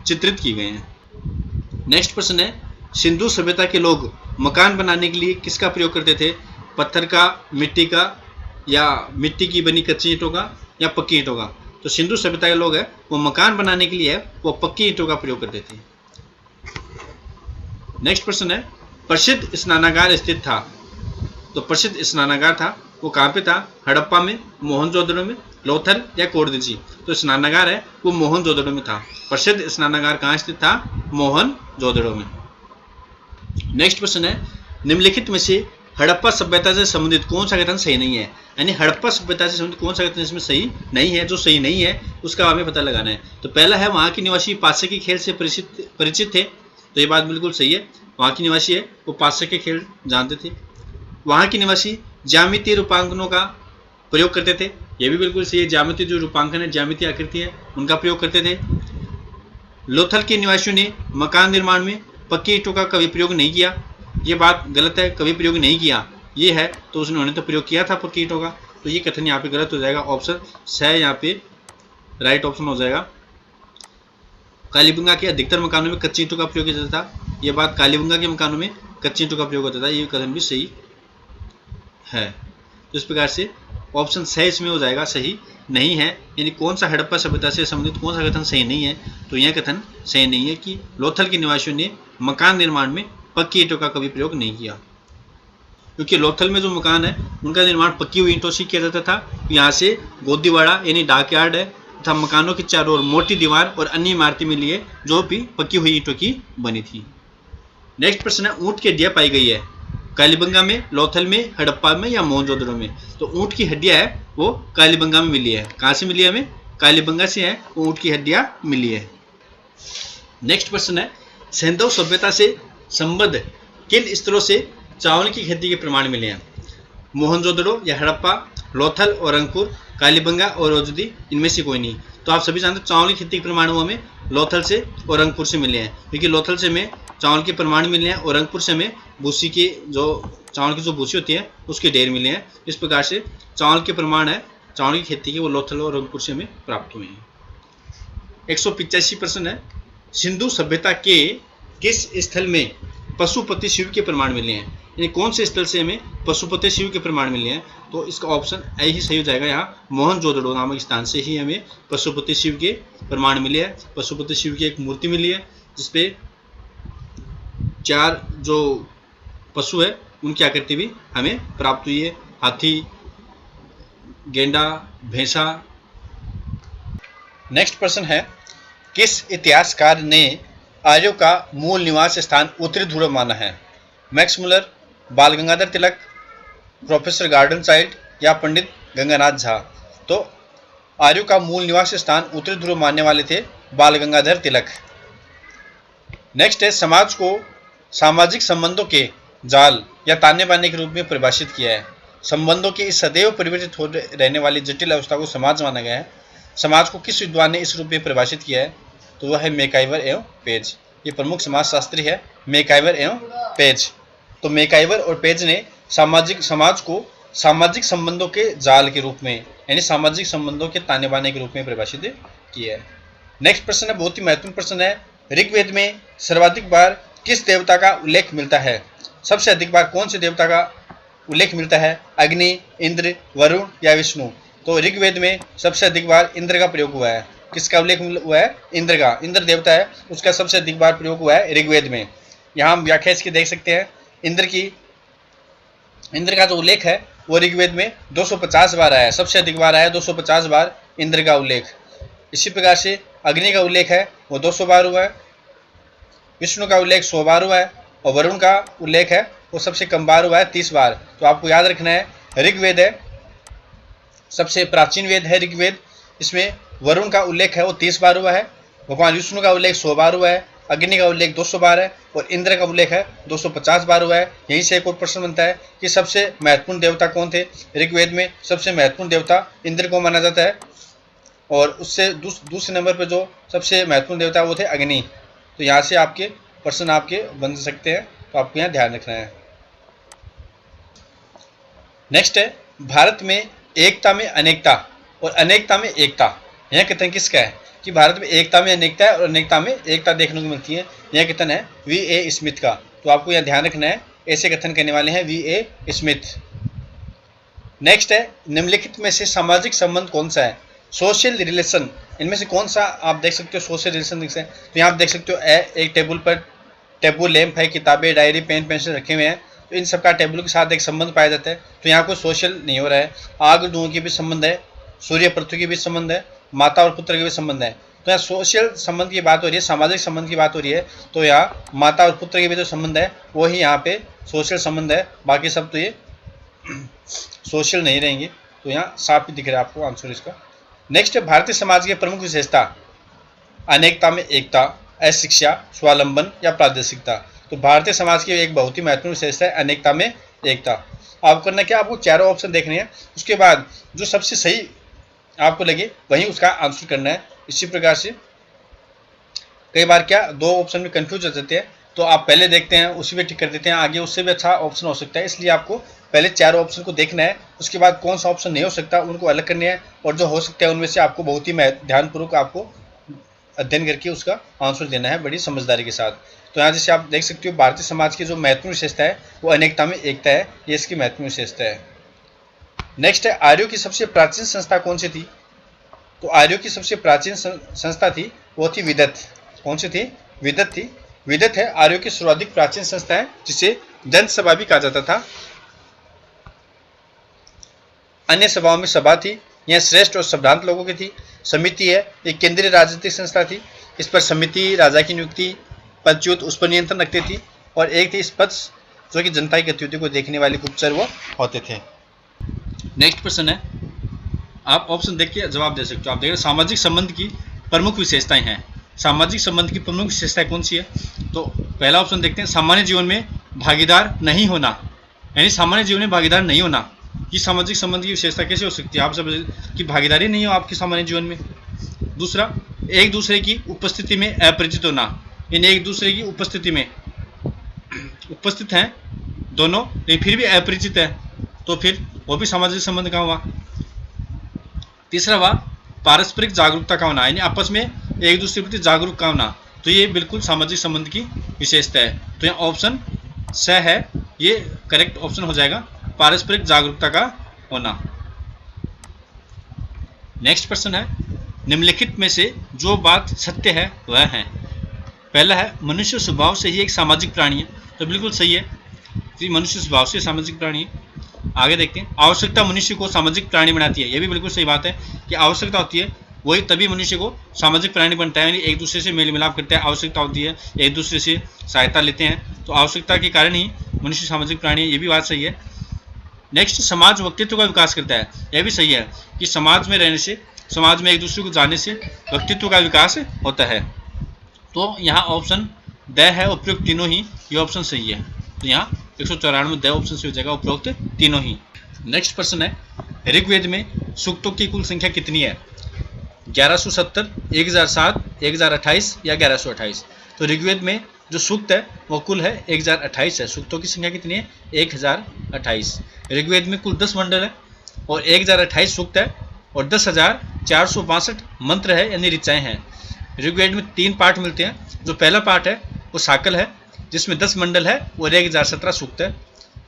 Speaker 1: चित्रित की गए हैं। नेक्स्ट प्रश्न है, सिंधु सभ्यता के लोग मकान बनाने के लिए किसका प्रयोग करते थे? पत्थर का, मिट्टी का या मिट्टी की बनी कच्ची ईंटों का या पक्की ईंटों का? तो सिंधु सभ्यता के लोग हैं वो मकान बनाने के लिए वो पक्की ईंटों का प्रयोग करते थे। नेक्स्ट प्रश्न है, प्रसिद्ध स्नानागार स्थित था। तो प्रसिद्ध स्नानागार था वो कहाँ पे था? हड़प्पा में, मोहनजोदड़ो में, लोथल या कोरदजी? तो स्नानागार है वो मोहनजोदड़ो में था। प्रसिद्ध स्नानागार कहाँ स्थित था? मोहनजोदड़ो में। नेक्स्ट प्रश्न है, निम्नलिखित में से हड़प्पा सभ्यता से संबंधित कौन सा कथन सही नहीं है, यानी हड़प्पा सभ्यता से संबंधित कौन सा कथन इसमें सही नहीं है, जो सही नहीं है उसका हमें पता लगाना है। तो पहला है वहाँ के निवासी पासे के खेल से परिचित थे, तो ये बात बिल्कुल सही है, वहाँ के निवासी है वो पासे के खेल जानते थे। वहाँ के निवासी ज्यामितीय रूपांकनों का प्रयोग करते थे, ये भी बिल्कुल सही है, ज्यामितीय जो रूपांकन है, ज्यामितीय आकृति है, उनका प्रयोग करते थे। लोथल के निवासियों ने मकान निर्माण में पक्की ईंटों का कभी प्रयोग नहीं किया, ये बात गलत है, कभी प्रयोग नहीं किया ये है, तो उन्होंने तो प्रयोग किया था पक्की ईंटों का, तो ये कथन यहाँ पे गलत हो जाएगा। ऑप्शन स यहाँ पे राइट ऑप्शन हो जाएगा। कालीबंगा के अधिकतर मकानों में कच्ची ईंटों का प्रयोग किया जाता था, ये बात कालीबंगा के मकानों में कच्ची ईंटों का प्रयोग होता था, ये कथन भी सही है। तो इस प्रकार से ऑप्शन स इसमें हो जाएगा, सही नहीं है, यानी कौन सा हड़प्पा सभ्यता से संबंधित कौन सा कथन सही नहीं है, तो यह कथन सही नहीं है कि लोथल के निवासियों ने मकान निर्माण में पक्की ईंटों का कभी प्रयोग नहीं किया, क्योंकि लोथल में जो मकान है उनका निर्माण पक्की हुई ईंटों से किया जाता था। यहाँ से गोदीवाड़ा यानी डाकयार्ड है तथा मकानों के चारों ओर मोटी दीवार और अन्य इमारतें मिली है जो भी पक्की हुई ईंटों की बनी थी। नेक्स्ट प्रश्न है, ऊँट की हड्डियाँ पाई गई है कालीबंगा में, लोथल में, हड़प्पा में या मोहनजोदड़ो में। तो ऊँट की हड्डियाँ है वो कालीबंगा में मिली है। कहाँ से मिली है हमें? कालीबंगा से है, ऊँट की हड्डियाँ मिली है। नेक्स्ट प्रश्न है, सिंधु सभ्यता से संबद्ध किन स्थलों से चावल की खेती के प्रमाण मिले हैं? मोहनजोदड़ो या हड़प्पा, लोथल और रंगपुर, कालीबंगा और औजुदी, इनमें से कोई नहीं। तो आप सभी जानते हैं चावल की खेती के प्रमाण हमें लोथल से और रंगपुर से मिले हैं, क्योंकि लोथल से हमें चावल के प्रमाण मिले हैं और रंगपुर से हमें भूसी की जो चावल की जो भूसी होती है उसके ढेर मिले हैं। इस प्रकार से चावल के प्रमाण है चावल की खेती के वो लोथल और रंगपुर से हमें प्राप्त हुए हैं। 185 प्रश्न है, सिंधु सभ्यता के किस स्थल में पशुपति शिव के प्रमाण मिले हैं? यानी कौन से स्थल से हमें पशुपति शिव के प्रमाण मिले हैं? तो इसका ऑप्शन ए ही सही हो जाएगा। यहाँ मोहनजोदड़ो नामक स्थान से ही हमें पशुपति शिव के प्रमाण मिले हैं। पशुपति शिव की एक मूर्ति मिली है जिसपे 4 जो पशु है उनकी आकृति भी हमें प्राप्त हुई है, हाथी, गेंडा, भैंसा। नेक्स्ट प्रश्न है, किस इतिहासकार ने आर्यों का मूल निवास स्थान उत्तरी ध्रुव माना है? मैक्स मुलर, बाल Gangadhar Tilak, professor garden child या पंडित गंगानाथ झा। तो आर्यों का मूल निवास स्थान उत्तरी ध्रुव मानने वाले थे बाल गंगाधर तिलक। नेक्स्ट है, समाज को सामाजिक संबंधों के जाल या ताने बाने के रूप में परिभाषित किया है। संबंधों के इस सदैव परिवर्तित हो रहने वाली जटिल अवस्था को समाज माना गया है। समाज को किस विद्वान ने इस रूप में परिभाषित किया है? तो वह है मैकाइवर एवं पेज। ये प्रमुख समाजशास्त्री है मैकाइवर एवं पेज। तो मैकाइवर और पेज ने समाज को सामाजिक संबंधों के जाल के रूप में यानी सामाजिक संबंधों के ताने बाने के रूप में परिभाषित किया है। नेक्स्ट प्रश्न है, बहुत ही महत्वपूर्ण प्रश्न है, ऋग्वेद में सर्वाधिक बार किस देवता का उल्लेख मिलता है? सबसे अधिक बार कौन से देवता का उल्लेख मिलता है? अग्नि, इंद्र, वरुण या विष्णु? तो ऋग्वेद में सबसे अधिक बार इंद्र का प्रयोग हुआ है। किसका उल्लेख हुआ है? इंद्र का। इंद्र देवता है उसका सबसे अधिक बार प्रयोग हुआ है ऋग्वेद में। यहाँ हम व्याख्या इसकी देख सकते हैं। इंद्र का जो उल्लेख है वो ऋग्वेद में 250 बार आया है, सबसे अधिक बार आया 250 बार इंद्र का उल्लेख। इसी प्रकार से अग्नि का उल्लेख है वो 200 बार हुआ है, विष्णु का उल्लेख 100 बार हुआ है और वरुण का उल्लेख है वो सबसे कम बार हुआ है 30 बार। तो आपको याद रखना है ऋग्वेद है सबसे प्राचीन वेद है ऋग्वेद, इसमें वरुण का उल्लेख है वो 30 बार हुआ है, भगवान विष्णु का उल्लेख 100 बार हुआ है, अग्नि का उल्लेख 200 बार है और इंद्र का उल्लेख है 250 बार हुआ है। यहीं से एक और प्रश्न बनता है कि सबसे महत्वपूर्ण देवता कौन थे? ऋग्वेद में सबसे महत्वपूर्ण देवता इंद्र को माना जाता है और उससे दूसरे नंबर पर जो सबसे महत्वपूर्ण देवता वो थे अग्नि। तो यहाँ से आपके प्रश्न आपके बन सकते हैं, तो आपको यहाँ ध्यान रखना है। नेक्स्ट है, भारत में एकता में अनेकता और अनेकता में एकता, यह कथन किसका है? कि भारत में एकता में अनेकता है और अनेकता में एकता देखने को मिलती है, यह कथन है V.A. स्मिथ का। तो आपको यह ध्यान रखना है, ऐसे कथन करने वाले हैं V.A. स्मिथ। नेक्स्ट है, निम्नलिखित में से सामाजिक संबंध कौन सा है? सोशल रिलेशन, इनमें से कौन सा आप देख सकते हो सोशल रिलेशन? तो यहाँ आप देख सकते हो एक टेबल पर टेबल लैंप है, किताबें, डायरी, पेन, पेंसिल रखे हुए हैं, तो इन सबका टेबल के साथ एक संबंध पाया जाता है। तो यहाँ कोई सोशल नहीं हो रहा है। आग धुआं के भी संबंध है, सूर्य पृथ्वी के बीच संबंध है, माता और पुत्र के बीच संबंध है। तो यहाँ सोशल संबंध की बात हो रही है, सामाजिक संबंध की बात हो रही है, तो यहाँ माता और पुत्र के बीच जो संबंध है वो ही यहाँ पे सोशल संबंध है, बाकी सब तो ये सोशल नहीं रहेंगे। तो यहाँ साफ ही दिख रहा है आपको आंसर इसका। नेक्स्ट है भारतीय समाज की प्रमुख विशेषता, अनेकता में एकता, अशिक्षा, स्वावलंबन या प्रादेशिकता। तो भारतीय समाज की एक बहुत ही महत्वपूर्ण विशेषता है अनेकता में एकता। आपको करना क्या, आपको चारों ऑप्शन देखने हैं, उसके बाद जो सबसे सही आपको लगे वही उसका आंसर करना है। इसी प्रकार से कई बार क्या दो ऑप्शन में कंफ्यूज हो जाते हैं, तो आप पहले देखते हैं उसी पे टिक कर देते हैं, आगे उससे भी अच्छा ऑप्शन हो सकता है। इसलिए आपको पहले चारों ऑप्शन को देखना है, उसके बाद कौन सा ऑप्शन नहीं हो सकता उनको अलग करने हैं, और जो हो सकता है उनमें से आपको बहुत ही ध्यानपूर्वक आपको अध्ययन करके उसका आंसर देना है बड़ी समझदारी के साथ। तो यहाँ जैसे आप देख सकते हो भारतीय समाज की जो महत्वपूर्ण विशेषता है वो अनेकता में एकता है, ये इसकी महत्वपूर्ण विशेषता है। नेक्स्ट है आर्यों की सबसे प्राचीन संस्था कौन सी थी। तो आर्यों की सबसे प्राचीन संस्था थी वो थी विदत। कौन सी थी, विदत थी। विदत है आर्यों की सर्वाधिक प्राचीन संस्था है, जिसे दंत सभा भी कहा जाता था। अन्य सभाओं में सभा थी, यह श्रेष्ठ और संभ्रांत लोगों की थी। समिति है, एक केंद्रीय राजनीतिक संस्था थी, इस पर समिति राजा की नियुक्ति, पदच्युत उस पर नियंत्रण रखते थी, और एक थी स्पष्ट जो कि जनता की गतिविधि को देखने वाले गुप्तचर वो होते थे। नेक्स्ट प्रश्न है, आप ऑप्शन देख के जवाब दे सकते हो। आप देख रहे सामाजिक संबंध की प्रमुख विशेषताएं हैं। सामाजिक संबंध की प्रमुख विशेषताएं कौन सी है, तो पहला ऑप्शन देखते हैं, सामान्य जीवन में भागीदार नहीं होना, यानी सामान्य जीवन में भागीदार नहीं होना। ये सामाजिक संबंध की विशेषता कैसे हो सकती है, आप सब की भागीदारी नहीं हो आपके सामान्य जीवन में। दूसरा, एक दूसरे की उपस्थिति में अपरिचित होना, यानी एक दूसरे की उपस्थिति में उपस्थित हैं दोनों लेकिन फिर भी अपरिचित है, तो फिर वो भी सामाजिक संबंध का हुआ। तीसरा हुआ पारस्परिक जागरूकता का होना, यानी आपस में एक दूसरे के प्रति जागरूक का होना, तो ये बिल्कुल सामाजिक संबंध की विशेषता है। तो यहाँ ऑप्शन स है, ये करेक्ट ऑप्शन हो जाएगा, पारस्परिक जागरूकता का होना। नेक्स्ट प्रश्न है, निम्नलिखित में से जो बात सत्य है वह है। पहला है, मनुष्य स्वभाव से ही एक सामाजिक प्राणी है, तो बिल्कुल सही है, मनुष्य स्वभाव से सामाजिक प्राणी है। आगे देखते हैं, आवश्यकता मनुष्य को सामाजिक प्राणी बनाती है, यह भी बिल्कुल सही बात है कि आवश्यकता होती है वही तभी मनुष्य को सामाजिक प्राणी बनता है, यानी एक दूसरे से मेल मिलाप करता है, आवश्यकता होती है, एक दूसरे से सहायता लेते हैं, तो आवश्यकता के कारण ही मनुष्य सामाजिक प्राणी है, ये भी बात सही है। नेक्स्ट, समाज व्यक्तित्व का विकास करता है, यह भी सही है कि समाज में रहने से, समाज में एक दूसरे को जानने से व्यक्तित्व का विकास होता है। तो यहाँ ऑप्शन द है, उपयुक्त तीनों ही, ये ऑप्शन सही है। तो यहाँ 194 द ऑप्शन से हो जाएगा, उपरोक्त तीनों ही। नेक्स्ट प्रश्न है, ऋग्वेद में सूक्तों की कुल संख्या कितनी है। 1170, 1007, 1028 या 1128। तो ऋग्वेद में जो सूक्त है वो कुल है 1028 है। सूक्तों की संख्या कितनी है, 1028। ऋग्वेद में कुल 10 मंडल है और 1028 सूक्त है और 10,462 मंत्र है, यानी ऋचाएँ हैं। ऋग्वेद में 3 पाठ मिलते हैं, जो पहला पाठ है वो साकल है जिसमें 10 मंडल है और 1017 सूक्त है।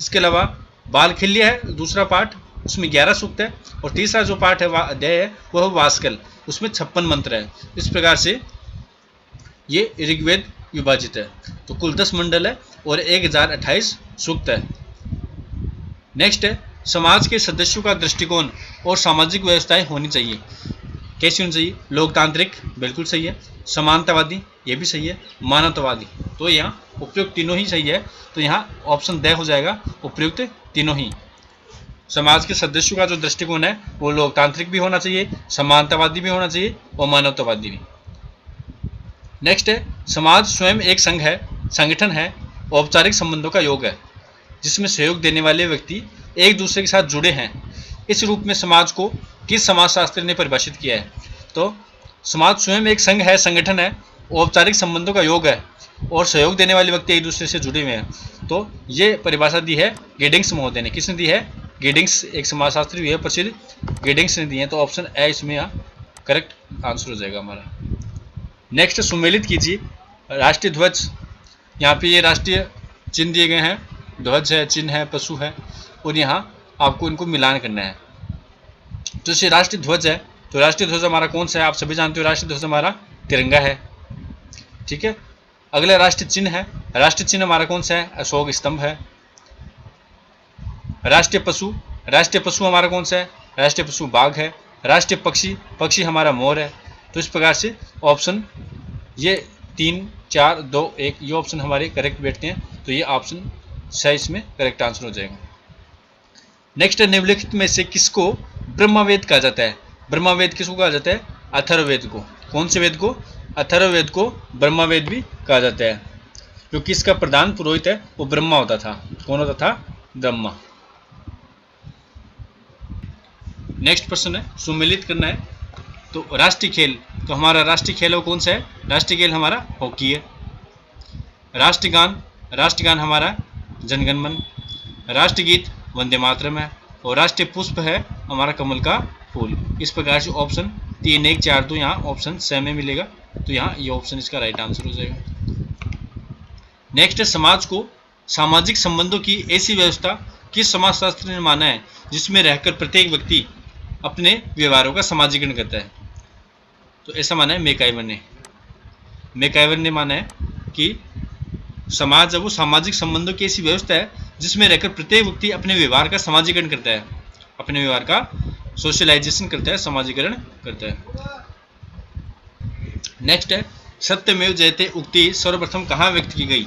Speaker 1: इसके अलावा बालखिल्य है दूसरा पाठ, उसमें 11 सूक्त है, और तीसरा जो पाठ है अध्याय है वो है वास्कल, उसमें 56 मंत्र है। इस प्रकार से ये ऋग्वेद विभाजित है। तो कुल 10 मंडल है और 1028 सूक्त है। नेक्स्ट है, समाज के सदस्यों का दृष्टिकोण और सामाजिक व्यवस्थाएं होनी चाहिए। कैसी होनी चाहिए, लोकतांत्रिक, बिल्कुल सही है, समानतावादी, ये भी सही है, मानवतावादी, तो यहाँ उपयुक्त तीनों ही सही है। तो यहाँ ऑप्शन द हो जाएगा, उपयुक्त तीनों ही। समाज के सदस्यों का जो दृष्टिकोण है वो लोकतांत्रिक भी होना चाहिए, समानतावादी भी होना चाहिए और मानवतावादी भी। नेक्स्ट है, समाज स्वयं एक संघ है, संगठन है, औपचारिक संबंधों का योग है, जिसमें सहयोग देने वाले व्यक्ति एक दूसरे के साथ जुड़े हैं। इस रूप में समाज को किस समाजशास्त्री ने परिभाषित किया है। तो समाज स्वयं एक संघ है, संगठन है, औपचारिक संबंधों का योग है और सहयोग देने वाले व्यक्ति एक दूसरे से जुड़े हुए हैं। तो ये परिभाषा दी है गिडिंग्स महोदय ने। किसने दी है, गिडिंग्स, एक समाजशास्त्री भी है प्रसिद्ध, गिडिंग्स ने दी है। तो ऑप्शन ए इसमें यहाँ करेक्ट आंसर हो जाएगा हमारा। नेक्स्ट, सुमेलित कीजिए राष्ट्रीय ध्वज। यहाँ पे ये राष्ट्रीय चिन्ह दिए गए हैं, ध्वज है, चिन्ह है, पशु है, और यहाँ आपको इनको मिलान करना है। तो जैसे राष्ट्रीय ध्वज है, तो राष्ट्रीय ध्वज हमारा कौन सा है, आप सभी जानते हो, राष्ट्रीय ध्वज हमारा तिरंगा है, ठीक है। अगला राष्ट्रीय चिन्ह है, राष्ट्रीय चिन्ह हमारा कौन सा है, अशोक स्तंभ है। राष्ट्रीय पशु हमारा कौन सा है, राष्ट्रीय पशु बाघ है। राष्ट्रीय पक्षी हमारा मोर है। तो इस प्रकार से ऑप्शन ये 3, 4, 2, 1 ये ऑप्शन हमारे करेक्ट बैठते हैं। तो ये ऑप्शन सही इसमें करेक्ट आंसर हो जाएगा। नेक्स्ट है, निम्नलिखित में से किसको ब्रह्मवेद कहा जाता है? ब्रह्मवेद किसको कहा जाता है? अथर्ववेद को। कौन से वेद को? अथर्ववेद को ब्रह्मवेद भी कहा जाता है, क्योंकि इसका प्रधान पुरोहित है वो ब्रह्मा होता था। कौन होता था? ब्रह्मा। नेक्स्ट प्रश्न है, सुमेलित करना है। तो राष्ट्रीय खेल, तो हमारा राष्ट्रीय खेल वो कौन सा है? राष्ट्रीय खेल हमारा हॉकी है। राष्ट्रगान, राष्ट्रगान हमारा जनगण मन। राष्ट्रगीत वंदे मातरम है। और राष्ट्रीय पुष्प है हमारा कमल का फूल। इस प्रकार से ऑप्शन 3, 1, 4, 2 यहाँ ऑप्शन स में मिलेगा। तो यहाँ ये ऑप्शन इसका राइट आंसर हो जाएगा। नेक्स्ट है, समाज को सामाजिक संबंधों की ऐसी व्यवस्था किस समाजशास्त्री ने माना है जिसमें रहकर प्रत्येक व्यक्ति अपने व्यवहारों का समाजीकरण करता है? तो ऐसा माना है मैकाइवर ने। मैकाइवर ने माना है कि समाज है वो सामाजिक संबंधों की ऐसी व्यवस्था है जिसमें रहकर प्रत्येक व्यक्ति अपने व्यवहार का समाजीकरण करता है, अपने व्यवहार का सोशलाइजेशन करता है, समाजीकरण करता है। नेक्स्ट है, सत्यमेव जयते उक्ति सर्वप्रथम कहाँ व्यक्त की गई?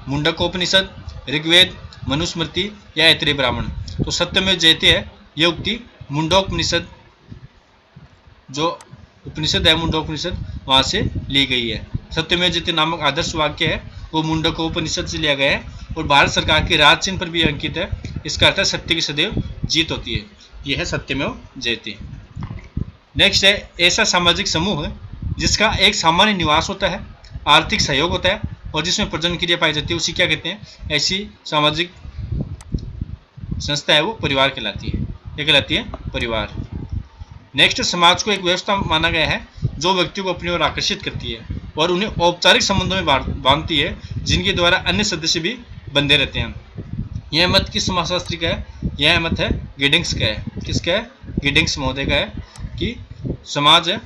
Speaker 1: मुंडकोपनिषद, ऋग्वेद, मनुस्मृति या ऐतरेय ब्राह्मण? तो सत्यमेव जयते है यह उक्ति मुंडकोपनिषद, जो उपनिषद है मुंडकोपनिषद, वहाँ से ली गई है। सत्यमेव जयते नामक आदर्श वाक्य है वो मुंडकोपनिषद से लिया गया है और भारत सरकार के राज चिन्ह पर भी अंकित है। इसका अर्थ है सत्य की सदैव जीत होती है। यह है सत्यमेव जयते। नेक्स्ट है, ऐसा सामाजिक समूह है जिसका एक सामान्य निवास होता है, आर्थिक सहयोग होता है और जिसमें प्रजनन क्रिया पाई जाती है, उसी क्या कहते हैं? ऐसी सामाजिक संस्था है वो परिवार कहलाती है। ये कहलाती है परिवार। नेक्स्ट, समाज को एक व्यवस्था माना गया है जो व्यक्तियों को अपनी ओर आकर्षित करती है और उन्हें औपचारिक संबंधों में बांधती है, जिनके द्वारा अन्य सदस्य भी बंधे रहते हैं। यह मत किस समाजशास्त्री का है? यह मत है गिडिंग्स का है। किसका है? गिडिंग्स महोदय का है कि समाज है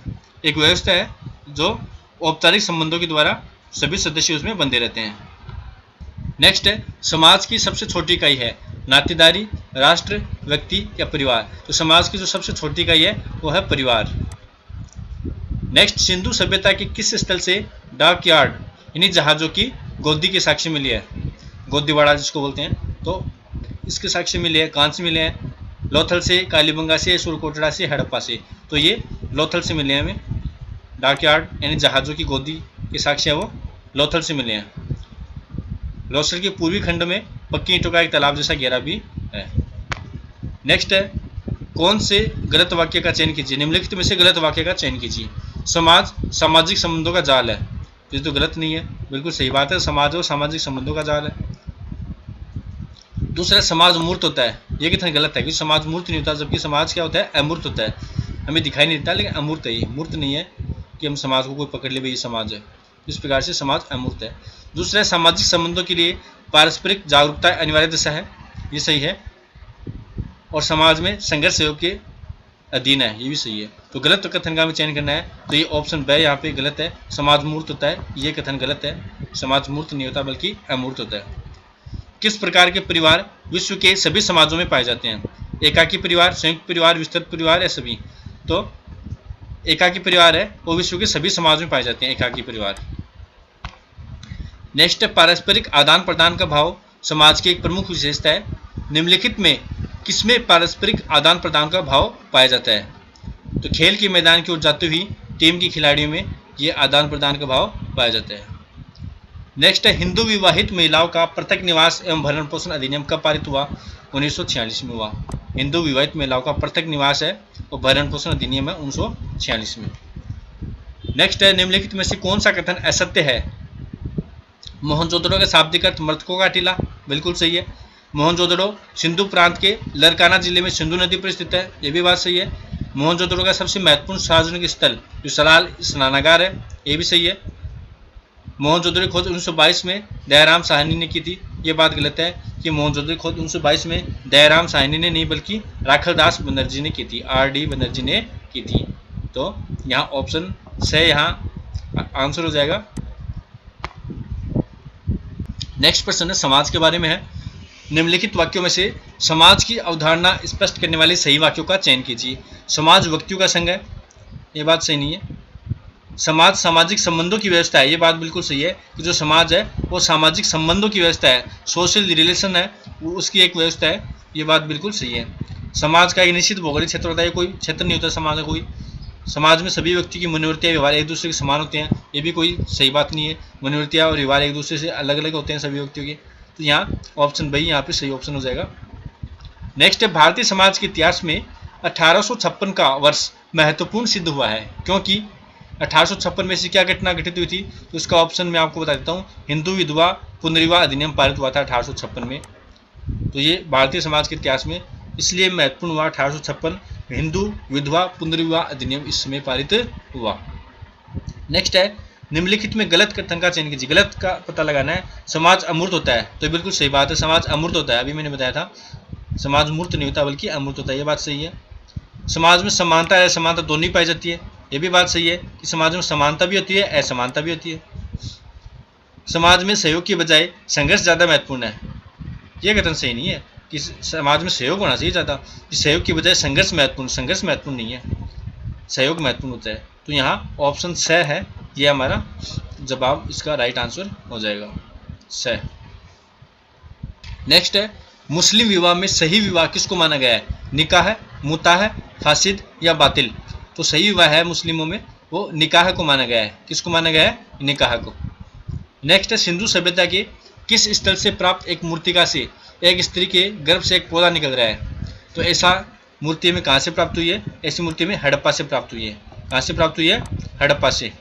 Speaker 1: एक व्यवस्था है जो औपचारिक संबंधों के द्वारा सभी सदस्य उसमें बंधे रहते हैं। नेक्स्ट है, समाज की सबसे छोटी इकाई है नातेदारी, राष्ट्र, व्यक्ति या परिवार? तो समाज की जो सबसे छोटी इकाई है वो है परिवार। नेक्स्ट, सिंधु सभ्यता के किस स्थल से डाक यार्ड यानी जहाजों की गोदी के साक्ष्य मिली है? गोदीवाड़ा जिसको बोलते हैं, तो इसके साक्ष्य मिले हैं। कहाँ से मिले हैं? लोथल से, कालीबंगा से, सुरकोटड़ा से, हड़प्पा से। तो ये लोथल से मिले हैं हमें। डाक यार्ड यानी जहाज़ों की गोदी के साक्ष्य है वो लोथल से मिले हैं। लोथल के पूर्वी खंड में पक्की ईंटों का एक तालाब जैसा घेरा भी है। नेक्स्ट है, कौन से गलत वाक्य का चयन कीजिए? निम्नलिखित में से गलत वाक्य का चयन कीजिए। समाज सामाजिक संबंधों का जाल है, ये तो गलत नहीं है, बिल्कुल सही बात है। समाज और सामाजिक संबंधों का जाल है। दूसरा, समाज मूर्त होता है, ये कितना गलत है, क्योंकि समाज मूर्त नहीं होता, जबकि समाज क्या होता है? अमूर्त होता है। हमें दिखाई नहीं देता लेकिन अमूर्त है। ये मूर्त नहीं है कि हम समाज को कोई पकड़ ले भाई ये समाज है। इस प्रकार से समाज अमूर्त है। दूसरा, सामाजिक संबंधों के लिए पारस्परिक जागरूकता अनिवार्य दशा है, ये सही है। और समाज में संघर्ष सहयोग के अधीन है, ये भी सही है। तो गलत कथन का हमें चयन करना है, तो ये ऑप्शन ब यहाँ पे गलत है। समाज मूर्त होता है, ये कथन गलत है। समाज मूर्त नहीं होता बल्कि अमूर्त होता है। किस प्रकार के परिवार विश्व के सभी समाजों में पाए जाते हैं? एकाकी परिवार, संयुक्त परिवार, विस्तृत परिवार या सभी? तो एकाकी परिवार है वो विश्व के सभी समाजों में पाए जाते हैं, एकाकी परिवार। नेक्स्ट, पारस्परिक आदान प्रदान का भाव समाज की एक प्रमुख विशेषता है। निम्नलिखित में किसमें पारस्परिक आदान प्रदान का भाव पाया जाता है? तो खेल के मैदान की ओर जाते हुए टीम के खिलाड़ियों में ये आदान प्रदान का भाव पाया जाता है। नेक्स्ट है, हिंदू विवाहित महिलाओं का पृथक निवास एवं भरण पोषण अधिनियम कब पारित हुआ? 1946 में हुआ। हिंदू विवाहित महिलाओं का पृथक निवास है और भरण पोषण अधिनियम है 1946 में। नेक्स्ट है, निम्नलिखित में से कौन सा कथन असत्य है? मोहनजोदड़ो का शाब्दिक अर्थ मृतकों का टीला, बिल्कुल सही है। मोहनजोदड़ो सिंधु प्रांत के लरकाना जिले में सिंधु नदी पर स्थित है, ये भी बात सही है। मोहनजोदड़ो का सबसे महत्वपूर्ण सार्वजनिक स्थल जो सलाल स्नानागार है, ये भी सही है। मोहनजोदड़ो की खोज 1922 में दयाराम साहनी ने की थी, ये बात गलत है कि मोहनजोदड़ो की खोज 1922 में दयाराम साहनी ने नहीं बल्कि राखलदास बनर्जी ने की थी, RD बनर्जी ने की थी। तो यहाँ ऑप्शन से यहाँ आंसर हो जाएगा। नेक्स्ट प्रश्न है समाज के बारे में है। निम्नलिखित वाक्यों में से समाज की अवधारणा स्पष्ट करने वाले सही वाक्यों का चयन कीजिए। समाज व्यक्तियों का संघ है, ये बात सही नहीं है। समाज सामाजिक संबंधों की व्यवस्था है, ये बात बिल्कुल सही है कि जो समाज है वो सामाजिक संबंधों की व्यवस्था है, सोशल रिलेशन है, वो उसकी एक व्यवस्था है, ये बात बिल्कुल सही है। समाज का एक निश्चित भौगोलिक क्षेत्र होता है, कोई क्षेत्र नहीं होता समाज का कोई। समाज में सभी व्यक्तियों की मनोवृत्तियाँ व्यवहार एक दूसरे के समान होते हैं, ये भी कोई सही बात नहीं है। मनोवृत्तियाँ और व्यवहार एक दूसरे से अलग अलग होते हैं सभी व्यक्तियों के। तो यहाँ ऑप्शन बी यहाँ पे सही ऑप्शन हो जाएगा। नेक्स्ट है, भारतीय समाज के इतिहास में 1856 का वर्ष महत्वपूर्ण सिद्ध हुआ है, क्योंकि 1856 में से क्या घटना घटित हुई थी? तो इसका ऑप्शन मैं आपको बता देता हूँ, हिंदू विधवा पुनर्विवाह अधिनियम पारित हुआ था 1856 में। तो ये भारतीय समाज के इतिहास में इसलिए महत्वपूर्ण हुआ 1856, हिंदू विधवा पुनर्विवाह अधिनियम इस समय पारित हुआ। नेक्स्ट है, निम्नलिखित में गलत कथन का चयन कीजिए। गलत का पता लगाना है। समाज अमूर्त होता है, तो बिल्कुल सही बात है, समाज अमूर्त होता है, अभी मैंने बताया था समाज मूर्त नहीं होता बल्कि अमूर्त होता है, ये बात सही है। समाज में समानता है असमानता दोनों ही पाई जाती है, ये भी बात सही है कि समाज में समानता भी होती है असमानता भी होती है। समाज में सहयोग की बजाय संघर्ष ज़्यादा महत्वपूर्ण है, ये कथन सही नहीं है कि समाज में सहयोग होना चाहिए ज़्यादा, सहयोग की बजाय संघर्ष महत्वपूर्ण, संघर्ष महत्वपूर्ण नहीं है, सहयोग महत्वपूर्ण होता है। तो यहाँ ऑप्शन स है, ये हमारा जवाब, इसका राइट आंसर हो जाएगा स। नेक्स्ट है, मुस्लिम विवाह में सही विवाह किसको माना गया है? निकाह है, मुताह है, फासिद या बातिल? तो सही विवाह है मुस्लिमों में वो निकाह को माना गया है। किसको माना गया है? निकाह को। नेक्स्ट है, सिंधु सभ्यता के किस स्थल से प्राप्त एक मूर्तिका से एक स्त्री के गर्भ से एक पौधा निकल रहा है? तो ऐसा मूर्ति में कहाँ से प्राप्त हुई है? ऐसी मूर्ति में हड़प्पा से प्राप्त हुई है। कहाँ से प्राप्त हुई है? हड़प्पा से।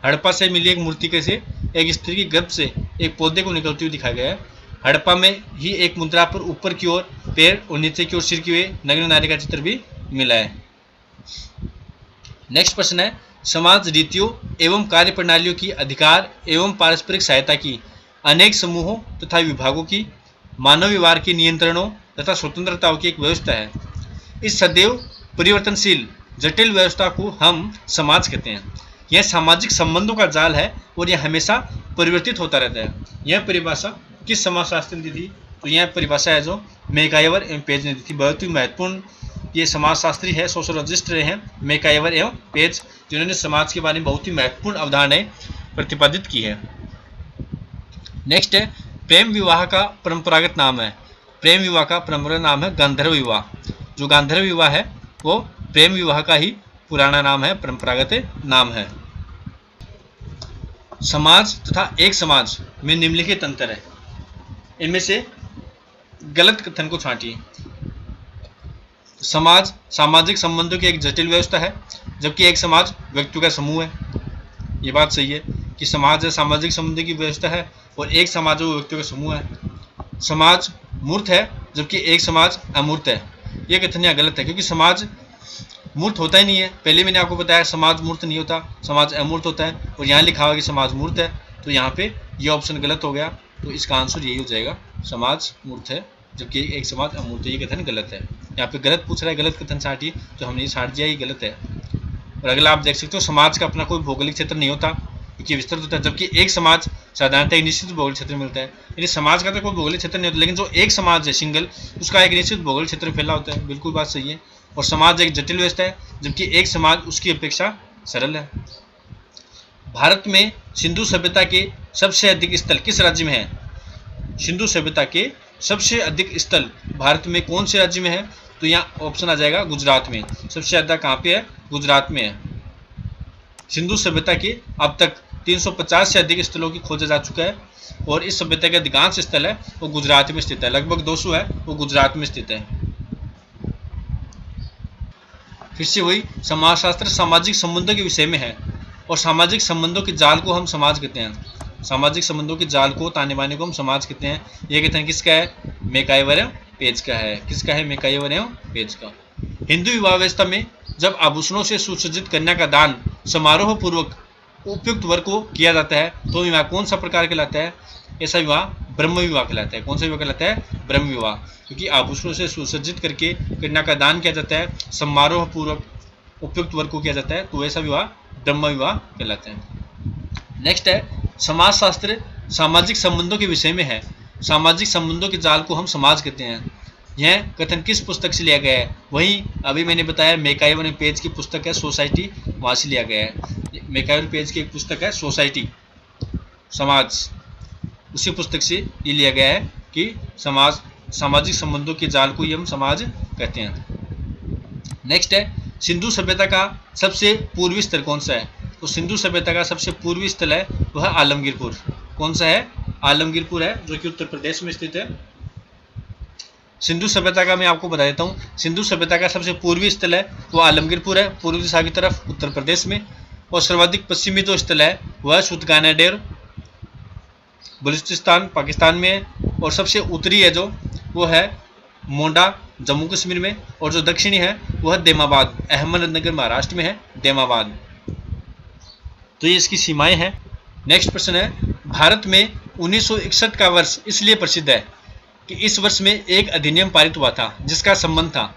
Speaker 1: हड़प्पा से मिली एक मूर्तिका से एक स्त्री के गर्भ से एक पौधे को निकलती हुई दिखाया गया है। हड़प्पा में ही एक मुद्रा पर ऊपर की ओर पैर और नीचे की ओर सिर किए नग्न नारी का चित्र भी मिला है। नेक्स्ट प्रश्न है, समाज रीतियों एवं कार्य प्रणालियों की अधिकार एवं पारस्परिक सहायता की अनेक समूहों तथा विभागों की मानव व्यवहार के नियंत्रणों तथा स्वतंत्रताओं की एक व्यवस्था है। इस सदैव परिवर्तनशील जटिल व्यवस्था को हम समाज कहते हैं। यह सामाजिक संबंधों का जाल है और यह हमेशा परिवर्तित होता रहता है। यह परिभाषा किस समाजशास्त्री ने दी थी? तो यह परिभाषा है जो मैकाइवर एवं पेज ने दी थी। बहुत ही महत्वपूर्ण ये समाजशास्त्री है, सोशोलॉजिस्ट रहे हैं मैकाइवर एवं पेज, जिन्होंने समाज के बारे में बहुत ही महत्वपूर्ण अवधारणाएं प्रतिपादित की है। नेक्स्ट है, प्रेम विवाह का परंपरागत नाम है। प्रेम विवाह का परंपरागत नाम है गांधर्व विवाह। जो गांधर्व विवाह है वो प्रेम विवाह का ही पुराना नाम है, परंपरागत नाम है। समाज तथा एक समाज में निम्नलिखित अंतर है, इनमें से गलत कथन को छांटिए। समाज सामाजिक संबंधों की एक जटिल व्यवस्था है, जबकि एक समाज व्यक्तियों का समूह है। ये बात सही है कि समाज सामाजिक संबंधों की व्यवस्था है और एक समाज वो व्यक्तियों का समूह है। समाज मूर्त है जबकि एक समाज अमूर्त है, ये कथन यहाँ गलत है, क्योंकि समाज मूर्त होता ही नहीं है। पहले मैंने आपको बताया समाज मूर्त नहीं होता, समाज अमूर्त होता है, और यहाँ लिखा हुआ कि समाज मूर्त है, तो यहाँ पे ये ऑप्शन गलत हो गया। तो इसका आंसर यही हो जाएगा, समाज मूर्त है जबकि एक समाज अमूर्त है, ये कथन गलत है। यहाँ पे गलत पूछ रहा है, गलत कथन छाटिए, तो हमने छाट दिया, ये गलत है। और अगला आप देख सकते हो, समाज का अपना कोई भौगोलिक क्षेत्र नहीं होता क्योंकि विस्तृत होता है, जबकि एक समाज साधारणतः एक निश्चित भौगोलिक क्षेत्र मिलता है। यानी समाज का तो कोई भौगोलिक क्षेत्र नहीं होता, लेकिन जो एक समाज है सिंगल, उसका एक निश्चित भौगोलिक क्षेत्र फैला होता है। बिल्कुल बात सही है। और समाज एक जटिल व्यवस्था है जबकि एक समाज उसकी अपेक्षा सरल है। भारत में सिंधु सभ्यता के सबसे अधिक स्थल किस राज्य में है? सिंधु सभ्यता के सबसे अधिक स्थल भारत में कौन से राज्य में है? तो यहाँ ऑप्शन आ जाएगा गुजरात में। सबसे ज़्यादा कहाँ पे है? गुजरात में है। सिंधु सभ्यता के अब तक 350 से अधिक स्थलों की खोजा जा चुका है और इस सभ्यता के अधिकांश स्थल है वो गुजरात में स्थित है। लगभग 200 है वो गुजरात में स्थित है। फिर से वही, समाजशास्त्र सामाजिक संबंधों के विषय में है और सामाजिक संबंधों के जाल को हम समाज कहते हैं। सामाजिक संबंधों के जाल को, ताने बाने को हम समाज कहते हैं। यह कथन किसका है? मैकाइवर एवं पेज का है। किसका है? मैकाइवर एवं पेज का। हिंदू विवाह व्यवस्था में जब आभूषणों से सुसज्जित कन्या का दान समारोह पूर्वक उपयुक्त वर्ग को किया जाता है तो विवाह कौन सा प्रकार कहलाता है? ऐसा विवाह ब्रह्म विवाह कहलाता है। कौन सा विवाह कहलाता है? ब्रह्म विवाह। क्योंकि आभूषणों से सुसज्जित करके कन्या का दान किया जाता है, समारोह पूर्वक उपयुक्त वर्ग को किया जाता है, तो ऐसा विवाह ब्रह्म विवाह कहलाता है। नेक्स्ट है, समाजशास्त्र सामाजिक संबंधों के विषय में है। सामाजिक संबंधों के जाल को हम समाज कहते हैं। यह कथन किस पुस्तक से लिया गया है? वही अभी मैंने बताया मैकाइवर एवं पेज की पुस्तक है सोसाइटी, वहाँ से लिया गया है। मैकाइल पेज की एक पुस्तक है सोसाइटी, समाज, उसी पुस्तक से ये लिया गया है कि समाज, सामाजिक संबंधों के जाल को ही हम समाज कहते हैं। नेक्स्ट है सिंधु सभ्यता का सबसे पूर्वी स्थल कौन सा है? तो सिंधु सभ्यता का सबसे पूर्वी स्थल है वह आलमगीरपुर। कौन सा है? आलमगीरपुर है, जो कि उत्तर प्रदेश में स्थित है। सिंधु सभ्यता का मैं आपको बता देता हूँ, सिंधु सभ्यता का सबसे पूर्वी स्थल है वो आलमगीरपुर है, पूर्वी दिशा की तरफ उत्तर प्रदेश में। और सर्वाधिक पश्चिमी जो स्थल है वह सुतगानाडेर बलूचिस्तान पाकिस्तान में है। और सबसे उत्तरी है जो वो है मोंडा जम्मू कश्मीर में। और जो दक्षिणी है वह देमाबाद अहमदनगर महाराष्ट्र में है, देमाबाद। तो ये इसकी सीमाएं हैं। नेक्स्ट प्रश्न है भारत में 1961 का वर्ष इसलिए प्रसिद्ध है कि इस वर्ष में एक अधिनियम पारित हुआ था जिसका संबंध था।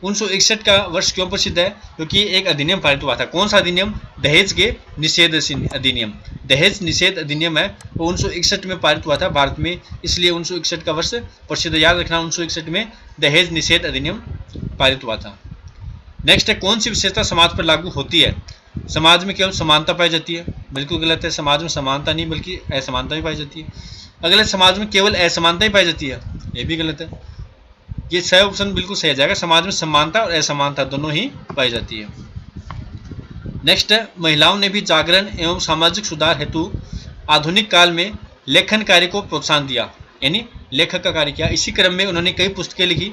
Speaker 1: 1961 का वर्ष क्यों प्रसिद्ध है? क्योंकि एक अधिनियम पारित हुआ था। कौन सा अधिनियम? दहेज के निषेध अधिनियम। दहेज निषेध अधिनियम है वो 1961 में पारित हुआ था भारत में, इसलिए 1961 का वर्ष प्रसिद्ध। याद रखना 1961 में दहेज निषेध अधिनियम पारित हुआ था। नेक्स्ट है कौन सी विशेषता समाज पर लागू होती है? समाज में केवल समानता पाई जाती है। बिल्कुल गलत है, समाज में समानता नहीं बल्कि असमानता भी पाई जाती है। अगले समाज में केवल असमानता ही पाई जाती है, ये भी गलत है। ये सही ऑप्शन बिल्कुल सही आ जाएगा, समाज में समानता और असमानता दोनों ही पाई जाती है। नेक्स्ट है महिलाओं ने भी जागरण एवं सामाजिक सुधार हेतु आधुनिक काल में लेखन कार्य को प्रोत्साहन दिया, यानी लेखक का कार्य किया। इसी क्रम में उन्होंने कई पुस्तकें लिखी।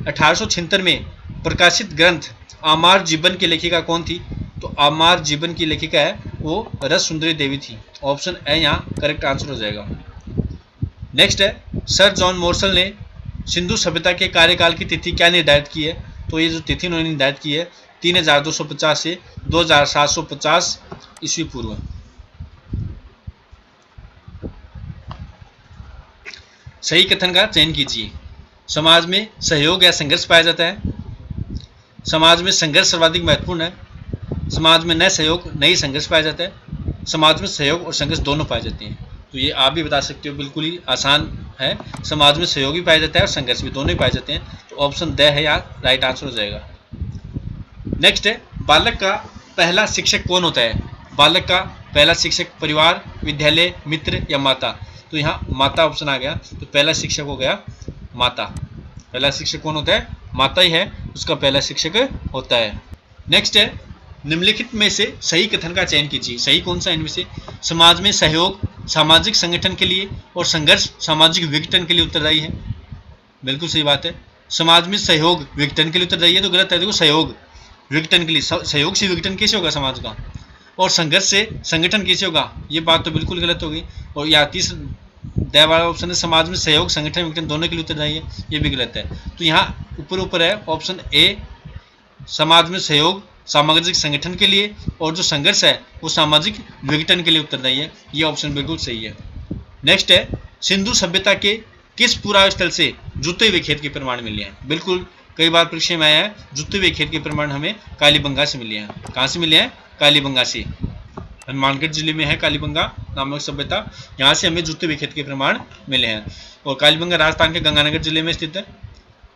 Speaker 1: 1876 में प्रकाशित ग्रंथ आमार जीवन की लेखिका कौन थी? तो आमार जीवन की लेखिका है वो रस सुंदरी देवी थी। ऑप्शन ए यहाँ करेक्ट आंसर हो जाएगा। नेक्स्ट है सर जॉन मोर्सल ने सिंधु सभ्यता के कार्यकाल की तिथि क्या निर्धारित की है? तो ये जो तिथि उन्होंने निर्धारित की है 3250 से 2750 ईस्वी पूर्व। सही कथन का चयन कीजिए। समाज में सहयोग या संघर्ष पाया जाता है। समाज में संघर्ष सर्वाधिक महत्वपूर्ण है। समाज में न सहयोग न ही संघर्ष पाया जाता है। समाज में सहयोग और संघर्ष दोनों पाए जाते हैं। तो ये आप भी बता सकते हो, बिल्कुल ही आसान है। समाज में सहयोग भी पाया जाता है और संघर्ष भी, दोनों ही पाए जाते हैं। तो ऑप्शन द है यार राइट आंसर हो जाएगा। नेक्स्ट है बालक का पहला शिक्षक कौन होता है? बालक का पहला शिक्षक परिवार, विद्यालय, मित्र या माता? तो यहाँ माता ऑप्शन आ गया। तो पहला शिक्षक हो गया माता। पहला शिक्षक कौन होता है? माता ही है, उसका पहला शिक्षक होता है। नेक्स्ट है निम्नलिखित में से सही कथन का चयन कीजिए। सही कौन सा इनमें से? समाज में सहयोग सामाजिक संगठन के लिए और संघर्ष सामाजिक विघटन के लिए उत्तरदायी है। बिल्कुल सही बात है। समाज में सहयोग विघटन के लिए उत्तरदायी है तो गलत है। देखो सहयोग विघटन के लिए, सहयोग से विघटन कैसे होगा समाज का? और संघर्ष से संगठन कैसे होगा? ये बात तो बिल्कुल गलत हो गई। और या तीसरा वाला ऑप्शन है समाज में सहयोग संगठन विघटन दोनों के लिए उत्तरदायी है, ये भी गलत है। तो यहाँ ऊपर है ऑप्शन ए, समाज में सहयोग सामाजिक संगठन के लिए और जो संघर्ष है वो सामाजिक विघटन के लिए उत्तरदायी है। ये ऑप्शन बिल्कुल सही है। नेक्स्ट है सिंधु सभ्यता के किस पुरातन स्थल से जुते हुए खेत के प्रमाण मिले हैं? बिल्कुल कई बार परीक्षा में आया है, जुते हुए खेत के प्रमाण हमें कालीबंगा से मिले हैं। कहाँ से मिले हैं? कालीबंगा से। हनुमानगढ़ जिले में है कालीबंगा नामक सभ्यता, यहाँ से हमें जुते हुए खेत के प्रमाण मिले हैं। और कालीबंगा राजस्थान के गंगानगर जिले में स्थित है,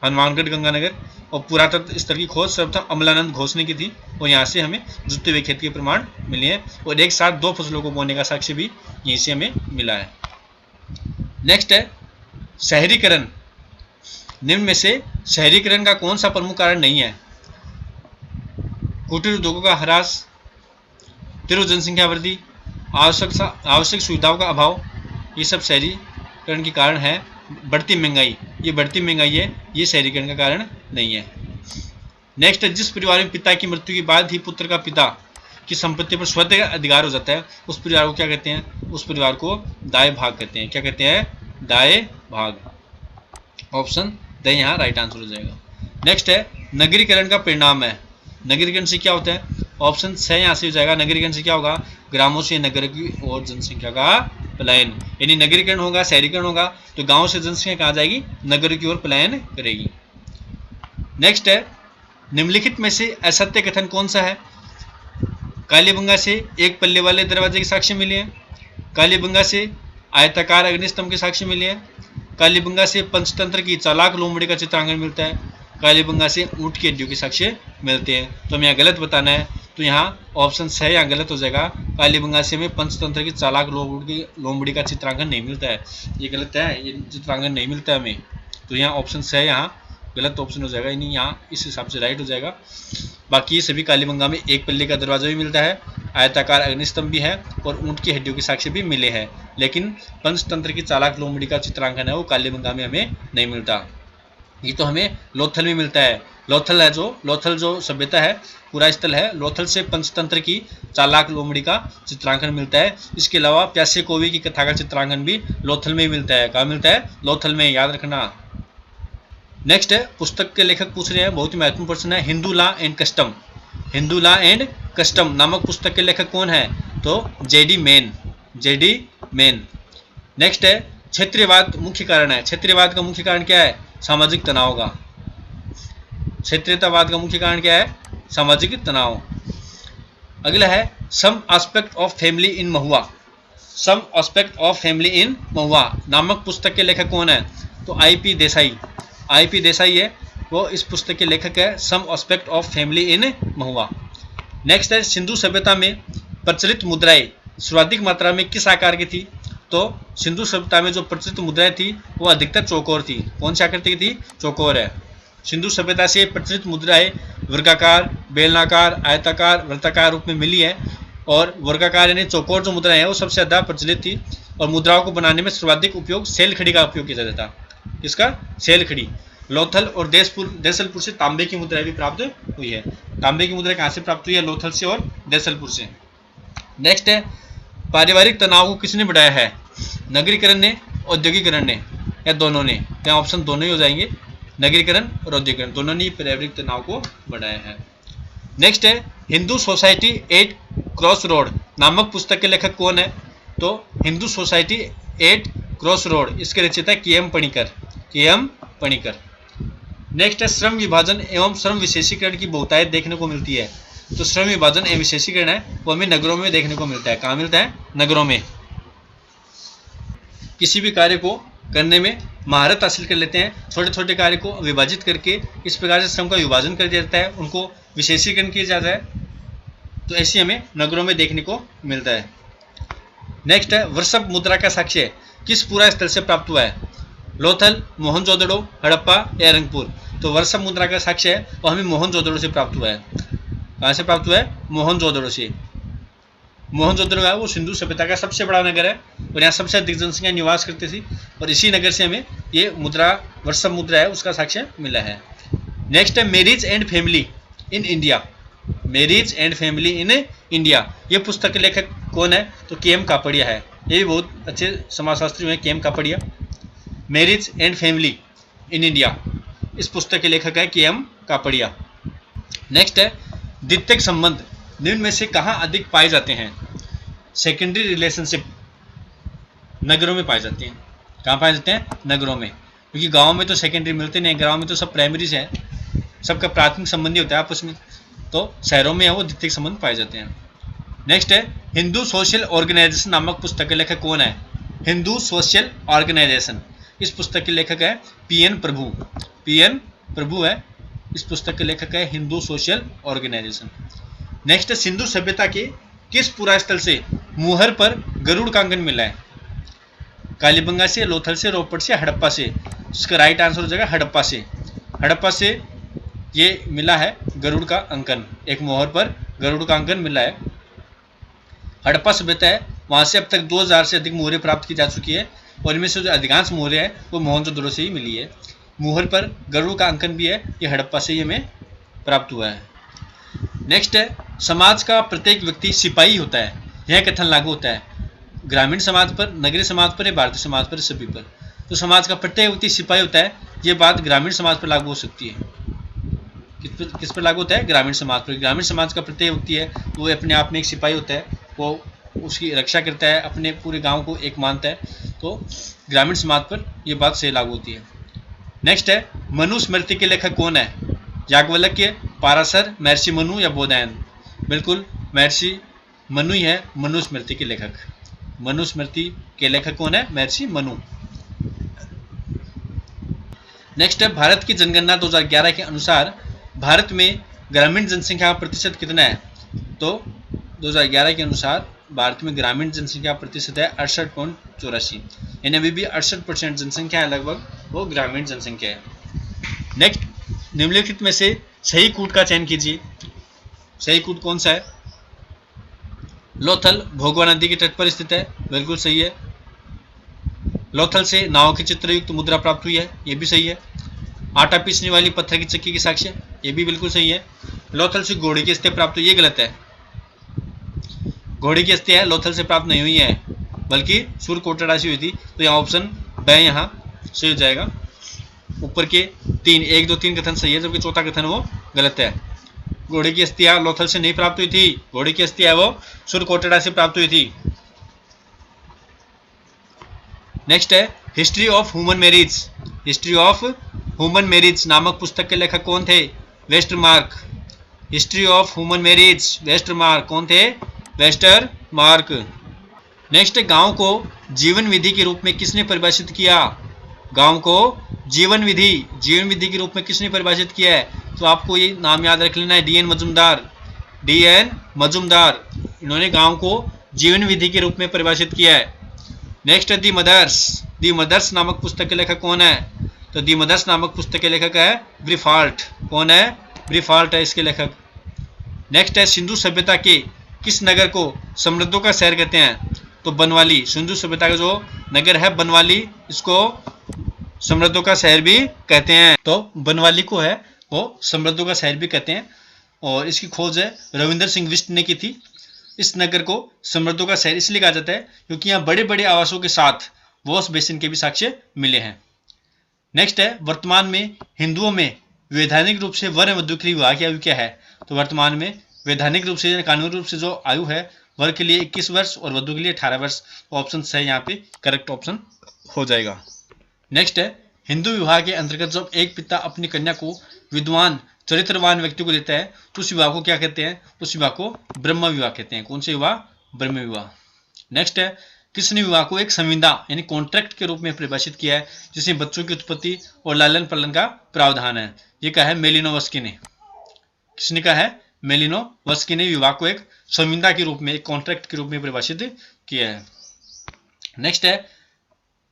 Speaker 1: हनुमानगढ़ गंगानगर। और पुरातत्व स्थल की खोज सर्वप्रथम अमलानंद घोष ने की थी और यहाँ से हमें जुते हुए खेत के प्रमाण मिले हैं। और एक साथ 2 फसलों को बोने का साक्ष्य भी यहीं से हमें मिला है। नेक्स्ट है शहरीकरण। निम्न में से शहरीकरण का कौन सा प्रमुख कारण नहीं है? कुटीर उद्योगों का ह्रास, तीव्र जनसंख्या वृद्धि, आवश्यक सुविधाओं का अभाव, ये सब शहरीकरण के कारण है। बढ़ती महंगाई, ये बढ़ती महंगाई है, ये शहरीकरण का कारण नहीं है। नेक्स्ट है जिस परिवार में पिता की मृत्यु के बाद ही पुत्र का पिता की संपत्ति पर स्वतः अधिकार हो जाता है उस परिवार को क्या कहते हैं? उस परिवार को दाय भाग कहते हैं। क्या कहते हैं? दाय भाग। ऑप्शन द यहाँ राइट आंसर हो जाएगा। नेक्स्ट है नगरीकरण का परिणाम है। नगरीकरण से क्या होता है? ऑप्शन 6 यहाँ से हो जाएगा। नगरीकरण से क्या होगा? ग्रामों से नगर की ओर जनसंख्या का पलायन। यानी नगरीकरण होगा, शहरीकरण होगा तो गांव से जनसंख्या कहाँ जाएगी? नगर की ओर पलायन करेगी। नेक्स्ट है निम्नलिखित में से असत्य कथन कौन सा है? कालीबंगा से एक पल्ले वाले दरवाजे के साक्ष्य मिले हैं। कालीबंगा से आयताकार अग्निस्तंभ के साक्ष्य मिले हैं। कालीबंगा से पंचतंत्र की चालाक लोमड़ी का चित्रांकन मिलता है। कालीबंगा से ऊँट की हड्डियों के साक्ष्य मिलते हैं। तो हमें यहाँ गलत बताना है। तो यहाँ ऑप्शन 6 यहाँ गलत हो जाएगा। कालीबंगा से हमें पंचतंत्र की चालाक लोमड़ी का चित्रांकन नहीं मिलता है, ये गलत है, ये चित्रांकन नहीं मिलता है हमें। तो यहाँ ऑप्शन 6 यहाँ गलत ऑप्शन हो जाएगा, यानी यहाँ इस हिसाब से राइट हो जाएगा। बाकी सभी कालीबंगा में एक पल्ले का दरवाजा भी मिलता है, आयताकार अग्निस्तंभ भी है और ऊंट की हड्डियों के साक्ष्य भी मिले हैं, लेकिन पंचतंत्र की चालाक लोमड़ी का चित्रांकन है वो कालीबंगा में हमें नहीं मिलता। ये तो हमें लोथल में मिलता है। लोथल जो सभ्यता है, पूरा स्थल है, लोथल से पंचतंत्र की चालाक लोमड़ी का चित्रांकन मिलता है। इसके अलावा प्यासे कोवी की कथा का चित्रांकन भी लोथल में मिलता है। कहाँ मिलता है? लोथल में, याद रखना। नेक्स्ट है, पुस्तक के लेखक पूछ रहे हैं, बहुत ही महत्वपूर्ण प्रश्न है, Hindu law and custom. Hindu law and custom नामक पुस्तक के लेखक कौन है? तो जेडी मेन। नेक्स्ट है, क्षेत्रीयवाद मुख्य कारण है। क्षेत्रीयवाद का मुख्य कारण क्या है? सामाजिक तनाव का। क्षेत्रीयतावाद का मुख्य कारण क्या है? सामाजिक तनाव। अगला है, some aspect of family in Mahua. Some aspect of family in Mahua नामक पुस्तक के लेखक कौन है? तो आई.पी. देसाई है, वो इस पुस्तक के लेखक है, some aspect of family in Mahua. Next है, सिंधु सभ्यता में प्रचलित मुद्राएं सर्वाधिक मात्रा में किस आकार की थी? तो सिंधु सभ्यता में जो प्रचलित मुद्राएं थी वो अधिकतर चौकोर थी। कौन सी आकृति की थी? चौकोर है। सिंधु सभ्यता से प्रचलित मुद्राएं वर्गाकार, बेलनाकार, आयताकार, वृत्ताकार रूप में मिली है, और वर्गाकार यानी चौकोर जो मुद्राएं हैं वो सबसे ज्यादा प्रचलित थी, और मुद्राओं को बनाने में सर्वाधिक उपयोग सेल खड़ी का उपयोग किया जाता था। किसका? सेल खड़ी। लोथल और देसलपुर से तांबे की मुद्राएं भी प्राप्त हुई है। तांबे की मुद्रा कहाँ से प्राप्त हुई है? लोथल से और देसलपुर से। नेक्स्ट है, पारिवारिक तनाव को किसने बढ़ाया है? नगरीकरण ने, औद्योगिकरण ने, या दोनों ने? क्या ऑप्शन दोनों ही हो जाएंगे, नगरीकरण और औद्योगिकरण, दोनों ने पारिवारिक तनाव को बढ़ाया है। नेक्स्ट है, Hindu society at cross road नामक पुस्तक के लेखक कौन है? तो Hindu society at cross road, इसके रचयिता के.एम. पणिकर। नेक्स्ट है, श्रम विभाजन एवं श्रम विशेषीकरण की बहुतायत देखने को मिलती है। तो श्रम विभाजन एवं विशेषीकरण है वो हमें नगरों में देखने को मिलता है। कहाँ मिलता है? नगरों में। किसी भी कार्य को करने में महारत हासिल कर लेते हैं, छोटे छोटे कार्य को विभाजित करके इस प्रकार से श्रम का विभाजन कर दिया जाता है, उनको विशेषीकरण किया जाता है, तो ऐसी हमें नगरों में देखने को मिलता है। नेक्स्ट है, वृषभ मुद्रा का साक्ष्य किस पूरा स्थल से प्राप्त हुआ है? लोथल, मोहनजोदड़ो, हड़प्पा या रंगपुर? तो वृषभ मुद्रा का साक्ष्य है वो हमें मोहनजोदड़ो से प्राप्त हुआ है। कहाँ से प्राप्त हुआ है? मोहनजोदड़ो से। मोहनजोदड़ो है वो सिंधु सभ्यता का सबसे बड़ा नगर है, और यहाँ सबसे अधिक जनसंख्या निवास करती थी, और इसी नगर से हमें ये मुद्रा, वृषभ मुद्रा है, उसका साक्ष्य मिला है। नेक्स्ट है, marriage and family in India. Marriage and family in India, ये पुस्तक के लेखक कौन है? तो के.एम. कापड़िया है। ये भी बहुत अच्छे समाजशास्त्री हुए, KM. Kapadia. Marriage and family in India, इस पुस्तक के लेखक है के.एम. कापड़िया। नेक्स्ट है, द्वितीयक संबंध निम्न में से कहाँ अधिक पाए जाते हैं? सेकेंडरी रिलेशनशिप नगरों में पाए जाते हैं। कहाँ पाए जाते हैं? नगरों में, क्योंकि गाँव में तो सेकेंडरी मिलते नहीं, गाँव में तो सब प्राइमरीज है, सबका प्राथमिक संबंधी होता है आपस में, तो शहरों में वो द्वितीयक संबंध पाए जाते हैं। नेक्स्ट है, हिंदू सोशल ऑर्गेनाइजेशन नामक पुस्तक के लेखक कौन है? हिंदू सोशल ऑर्गेनाइजेशन, इस पुस्तक के लेखक है पी.एन. प्रभु है, इस पुस्तक के लेखक है हिंदू सोशल ऑर्गेनाइजेशन। नेक्स्ट है, सिंधु सभ्यता के किस पूरा स्थल से मुहर पर गरुड़ का अंकन मिला है? कालीबंगा से, लोथल से, रोपड़ से, हड़प्पा से? इसका राइट आंसर हो जाएगा हड़प्पा से। हड़प्पा से ये मिला है गरुड़ का अंकन, एक मोहर पर गरुड़ का अंकन मिला है। हड़प्पा सभ्यता है, वहाँ से अब तक 2000 से अधिक मोहरें प्राप्त की जा चुकी है, और इनमें से जो अधिकांश मोहरें हैं वो मोहनजोदड़ो से ही मिली है। मुहर पर गरुड़ का अंकन भी है, ये हड़प्पा से ही हमें प्राप्त हुआ है। नेक्स्ट है, समाज का प्रत्येक व्यक्ति सिपाही होता है, यह कथन लागू होता है ग्रामीण समाज पर, नगरीय समाज पर, या भारतीय समाज पर, सभी पर? तो समाज का प्रत्येक व्यक्ति सिपाही होता है, ये बात ग्रामीण समाज पर लागू हो सकती है। किस पर लागू होता है? ग्रामीण समाज पर। ग्रामीण समाज का प्रत्येक व्यक्ति है वो अपने आप में एक सिपाही होता है, वो उसकी रक्षा करता है, अपने पूरे गांव को एक मानता है, तो ग्रामीण समाज पर यह बात सही लागू होती है। नेक्स्ट है, मनुस्मृति के लेखक कौन है? याज्ञवल्क्य, पाराशर, महर्षि मनु या बोधायन? बिल्कुल महर्षि मनु ही है मनुस्मृति के लेखक। मनुस्मृति के लेखक कौन है? महर्षि मनु। नेक्स्ट है, भारत की जनगणना 2011 के अनुसार भारत में ग्रामीण जनसंख्या का प्रतिशत कितना है? तो 2011 के अनुसार भारत में ग्रामीण जनसंख्या प्रतिशत है 68.84, यानी अभी भी 68% जनसंख्या है लगभग वो ग्रामीण जनसंख्या है। नेक्स्ट, निम्नलिखित में से सही कूट का चयन कीजिए। सही कूट कौन सा है? लोथल भोगवा नदी के तट पर स्थित है, बिल्कुल सही है। लोथल से नाव के चित्रयुक्त मुद्रा प्राप्त हुई है, ये भी सही है। आटा पीसने वाली पत्थर की चक्की की साक्ष्य, ये भी बिल्कुल सही है। लोथल से घोड़े की अस्थियां प्राप्त हुई, ये गलत है। घोड़े की अस्थियां लोथल से प्राप्त नहीं हुई है, बल्कि सुरकोटड़ा से हुई थी। तो यहाँ ऑप्शन ब यहाँ सही हो जाएगा। ऊपर के 3, 1, 2, 3 कथन सही है, जबकि चौथा कथन वो गलत है। घोड़े की अस्थियां लोथल से नहीं प्राप्त हुई थी, घोड़े की अस्थियां वो सुरकोटड़ा से प्राप्त हुई थी। नेक्स्ट है history of human marriage. History of human marriage नामक पुस्तक के लेखक कौन थे? Westermarck. History of human marriage, Westermarck. कौन थे? वेस्टरमार्क। नेक्स्ट, गांव को जीवन विधि के रूप में किसने परिभाषित किया? गांव को जीवन विधि के रूप में किसने परिभाषित किया है? तो आपको ये नाम याद रख लेना है, डी.एन. मजुमदार। डी.एन. मजुमदार, इन्होंने गांव को जीवन विधि के रूप में परिभाषित किया है। नेक्स्ट है दी मदर्स। दी मदर्स नामक पुस्तक के लेखक कौन है? तो दी मदर्स नामक पुस्तक के लेखक है ब्रीफाल्ट। कौन है? ब्रीफाल्ट है इसके लेखक। नेक्स्ट है सिंधु सभ्यता के किस नगर को समृद्धों का शहर कहते हैं? तो बनवाली। सिंधु सभ्यता का जो नगर है बनवाली, इसको समृद्धों का शहर भी कहते हैं। तो बनवाली को है वो समृद्धों का शहर भी कहते हैं, और इसकी खोज है रविंद्र सिंह बिष्ट ने की थी। इस नगर को समृद्धों का शहर इसलिए कहा जाता है क्योंकि यहाँ बड़े बड़े आवासों के साथ वॉश बेसिन के भी साक्ष्य मिले हैं। नेक्स्ट है वर्तमान में हिंदुओं में वैधानिक रूप से वर वधु के लिए विवाह की आयु क्या है? तो वर्तमान में वैधानिक रूप से कानूनी रूप से जो आयु है वर के लिए 21 वर्ष और वधु के लिए 18 वर्ष। ऑप्शन सही यहाँ पे करेक्ट ऑप्शन हो जाएगा। नेक्स्ट है हिंदू विवाह के अंतर्गत जब एक पिता अपनी कन्या को विद्वान चरित्रवान व्यक्ति को देता है तो उस विवाह को क्या कहते हैं? उस विवाह को ब्रह्म विवाह कहते हैं। कौन से विवाह? ब्रह्म विवाह। नेक्स्ट है किसने विवाह को एक संविदा यानी कॉन्ट्रैक्ट के रूप में परिभाषित किया है जिसमें बच्चों की उत्पत्ति और लालन पालन का प्रावधान है? ये कहा है मेलिनोवस्की ने। किसने कहा है? मेलिनोवस्की ने विवाह को एक संविदा के रूप में, एक कॉन्ट्रैक्ट के रूप में परिभाषित किया है। नेक्स्ट है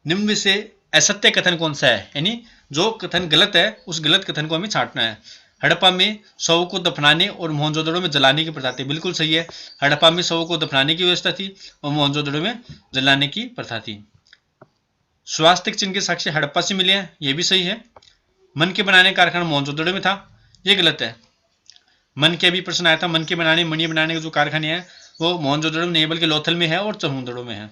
Speaker 1: निम्न में से असत्य कथन कौन सा है? यानी जो कथन गलत है उस गलत कथन को हमें छांटना है। हड़प्पा में शवों को दफनाने और मोहनजोदड़ो में जलाने की प्रथा थी, बिल्कुल सही है। हड़प्पा में शवों को दफनाने की व्यवस्था थी और मोहनजोदड़ो में जलाने की प्रथा थी। स्वास्तिक चिन्ह के साक्ष्य हड़प्पा से मिले हैं, यह भी सही है। मन के बनाने का कारखाना मोहनजोदड़ो में था, ये गलत है। मन के भी प्रश्न आया था, मन के बनाने मणि बनाने के जो कारखाने हैं वो मोहनजोदड़ो में नहीं बल्कि लोथल में है और चमुंदड़ो में है।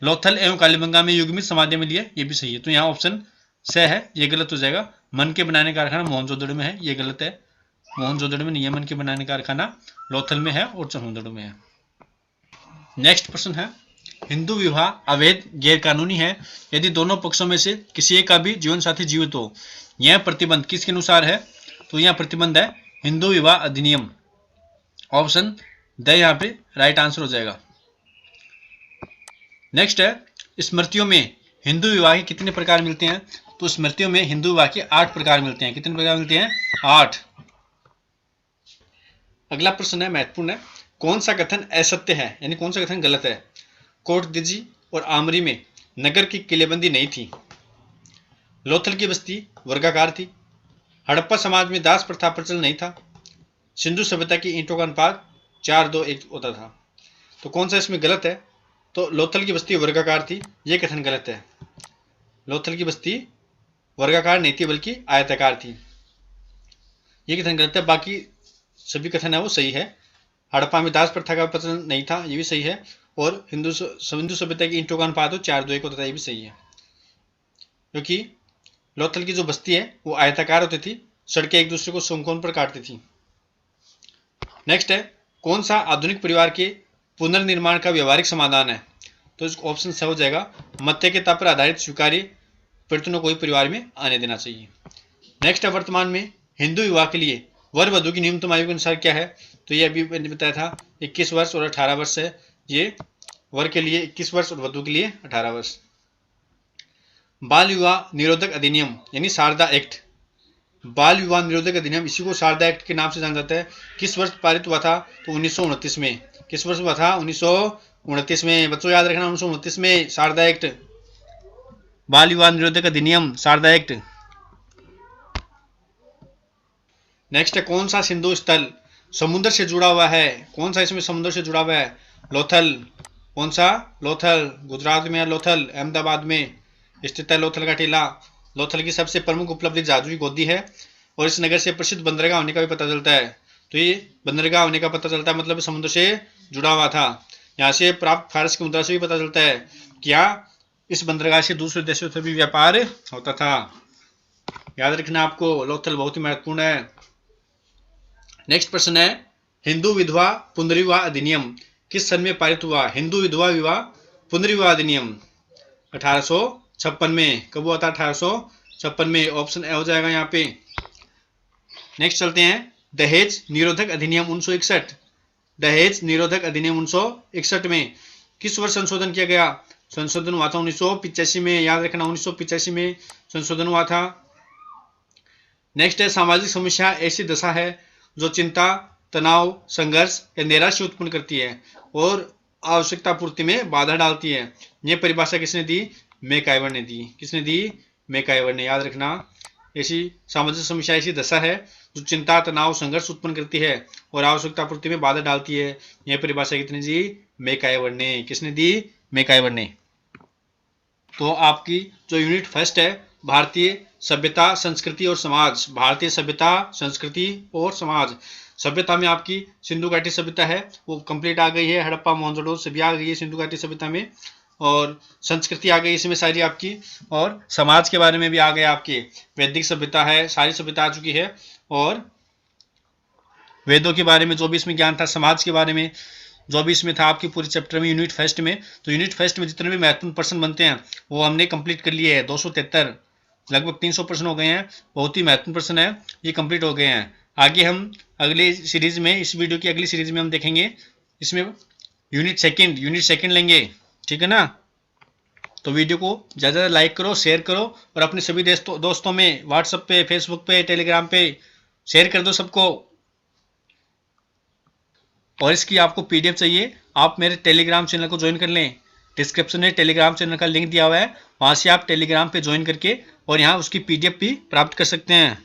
Speaker 1: लोथल एवं कालीबंगा में युग्मित समाधि मिली है, ये भी सही है। तो यहाँ ऑप्शन स है, ये गलत हो जाएगा। मन के बनाने कारखाना मोहनजोदड़ो में है, ये गलत है। मोहनजोदड़ो में नहीं है मन के बनाने कारखाना, लोथल में है और चमुंदड़ो में है। नेक्स्ट प्रश्न है हिंदू विवाह अवैध गैर कानूनी है यदि दोनों पक्षों में से किसी एक का भी जीवन साथी जीवित हो। यह प्रतिबंध किसके अनुसार है? तो यह प्रतिबंध है हिंदू विवाह अधिनियम। ऑप्शन द यहाँ पे राइट आंसर हो जाएगा। नेक्स्ट है स्मृतियों में हिंदू विवाह के कितने प्रकार मिलते हैं? तो स्मृतियों में हिंदू विवाह के 8 प्रकार मिलते हैं। कितने प्रकार मिलते हैं? 8। अगला प्रश्न है महत्वपूर्ण है, कौन सा कथन असत्य है यानी कौन सा कथन गलत है? कोटदिजी और आमरी में नगर की किलेबंदी नहीं थी। लोथल की बस्ती वर्गाकार थी। हड़प्पा समाज में दास प्रथा प्रचलन नहीं था। सिंधु सभ्यता की ईंटों का अनुपात 4:2:1 होता था। तो कौन सा इसमें गलत है? तो लोथल की बस्ती वर्गाकार थी, यह कथन गलत है। लोथल की बस्ती वर्गाकार नहीं थी बल्कि आयताकार थी, यह कथन गलत है। बाकी सभी कथन है वो सही है। हड़प्पा में दास प्रथा का प्रचलन नहीं था, ये भी सही है। और सिंधु सभ्यता की ईंटों का अनुपात 4:2:1 होता था, ये भी सही है। क्योंकि लोथल की जो बस्ती है वो आयताकार होती थी, सड़कें एक दूसरे को समकोण पर काटती थी। नेक्स्ट है कौन सा आधुनिक परिवार के पुनर्निर्माण का व्यवहारिक समाधान है? तो इसको ऑप्शन सही हो जाएगा, मत्यकता पर आधारित स्वीकार्य परिवर्तनों को ही परिवार में आने देना चाहिए। नेक्स्ट है वर्तमान में हिंदू विवाह के लिए वर वधु की न्यूनतम आयु के अनुसार क्या है? तो ये अभी मैंने बताया था 21 वर्ष और 18 वर्ष है। ये वर के लिए 21 वर्ष और वधु के लिए 18 वर्ष। बाल विवाह निरोधक अधिनियम यानी शारदा एक्ट बाल विवाह निरोधक अधिनियम, इसी को शारदा एक्ट के नाम से जाना जाता है, किस वर्ष पारित हुआ था? तो 1929 में। किस वर्ष हुआ था? 1929 में। बच्चों याद रखना 1929 में शारदा एक्ट, बाल विवाह निरोधक अधिनियम शारदा एक्ट। नेक्स्ट है कौन सा सिंधु स्थल समुद्र से जुड़ा हुआ है? कौन सा इसमें समुद्र से जुड़ा हुआ है? लोथल। कौन सा? लोथल। गुजरात में है लोथल, अहमदाबाद में स्थित है लोथल का टीला। लोथल की सबसे प्रमुख उपलब्धि जादू की गोदी है और इस नगर से प्रसिद्ध बंदरगाह होने का भी पता चलता है। तो ये बंदरगाह होने का पता चलता है, मतलब समुद्र से जुड़ा हुआ था। यहाँ से प्राप्त फारस की मुद्रा से भी पता चलता है क्या इस बंदरगाह से दूसरे देशों से भी व्यापार होता था। याद रखना आपको, लोथल बहुत ही महत्वपूर्ण है। नेक्स्ट प्रश्न है हिंदू विधवा पुनर्विवाह अधिनियम किस सन में पारित हुआ? हिंदू विधवा विवाह पुनर्विवाह अधिनियम 1856 में। कब हुआ था? 1856 में। ऑप्शन ए हो जाएगा यहाँ पे। नेक्स्ट चलते हैं दहेज निरोधक अधिनियम 1961। दहेज निरोधक अधिनियम 1961 में किस वर्ष संशोधन किया गया? संशोधन हुआ था 1985 में। याद रखना 1985 में संशोधन हुआ था। नेक्स्ट है सामाजिक समस्या ऐसी दशा है जो चिंता, तनाव, संघर्ष या निराशा उत्पन्न करती है और आवश्यकता पूर्ति में बाधा डालती है। यह परिभाषा किसने दी? मैकआइवर ने दी। किसने दी? मैकआइवर ने। याद रखना ऐसी सामाजिक समस्या ऐसी दशा है जो चिंता, तनाव, संघर्ष उत्पन्न करती है और आवश्यकता पूर्ति में बाधा डालती है। यह परिभाषा किसने दी? मैकआइवर ने। किसने दी? मैकआइवर ने। तो आपकी जो यूनिट फर्स्ट है भारतीय सभ्यता, संस्कृति और समाज, भारतीय सभ्यता, संस्कृति और समाज। सभ्यता में आपकी सिंधु घाटी सभ्यता है वो कंप्लीट आ गई है, हड़प्पा मोहनजोदड़ो सभी आ गई है सिंधु घाटी सभ्यता में, और संस्कृति आ गई इसमें सारी आपकी, और समाज के बारे में भी आ गया आपके, वैदिक सभ्यता है, सारी सभ्यता आ चुकी है, और वेदों के बारे में जो भी इसमें ज्ञान था, समाज के बारे में जो भी इसमें था आपकी पूरी चैप्टर में यूनिट फर्स्ट में। तो यूनिट फर्स्ट में जितने भी महत्वपूर्ण प्रश्न बनते हैं वो हमने कंप्लीट कर लिए हैं। 273 लगभग 300 प्रश्न हो गए हैं, बहुत ही महत्वपूर्ण प्रश्न है, ये कंप्लीट हो गए हैं। आगे हम अगले सीरीज में, इस वीडियो की अगली सीरीज में हम देखेंगे इसमें यूनिट सेकंड लेंगे, ठीक है ना। तो वीडियो को ज़्यादा लाइक करो, शेयर करो और अपने सभी दोस्तों में व्हाट्सएप पे, फेसबुक पे, टेलीग्राम पे शेयर कर दो सबको। और इसकी आपको पीडीएफ चाहिए, आप मेरे टेलीग्राम चैनल को ज्वाइन कर लें। डिस्क्रिप्शन में टेलीग्राम चैनल का लिंक दिया हुआ है, वहाँ से आप टेलीग्राम पे ज्वाइन करके और यहाँ उसकी पीडीएफ भी प्राप्त कर सकते हैं।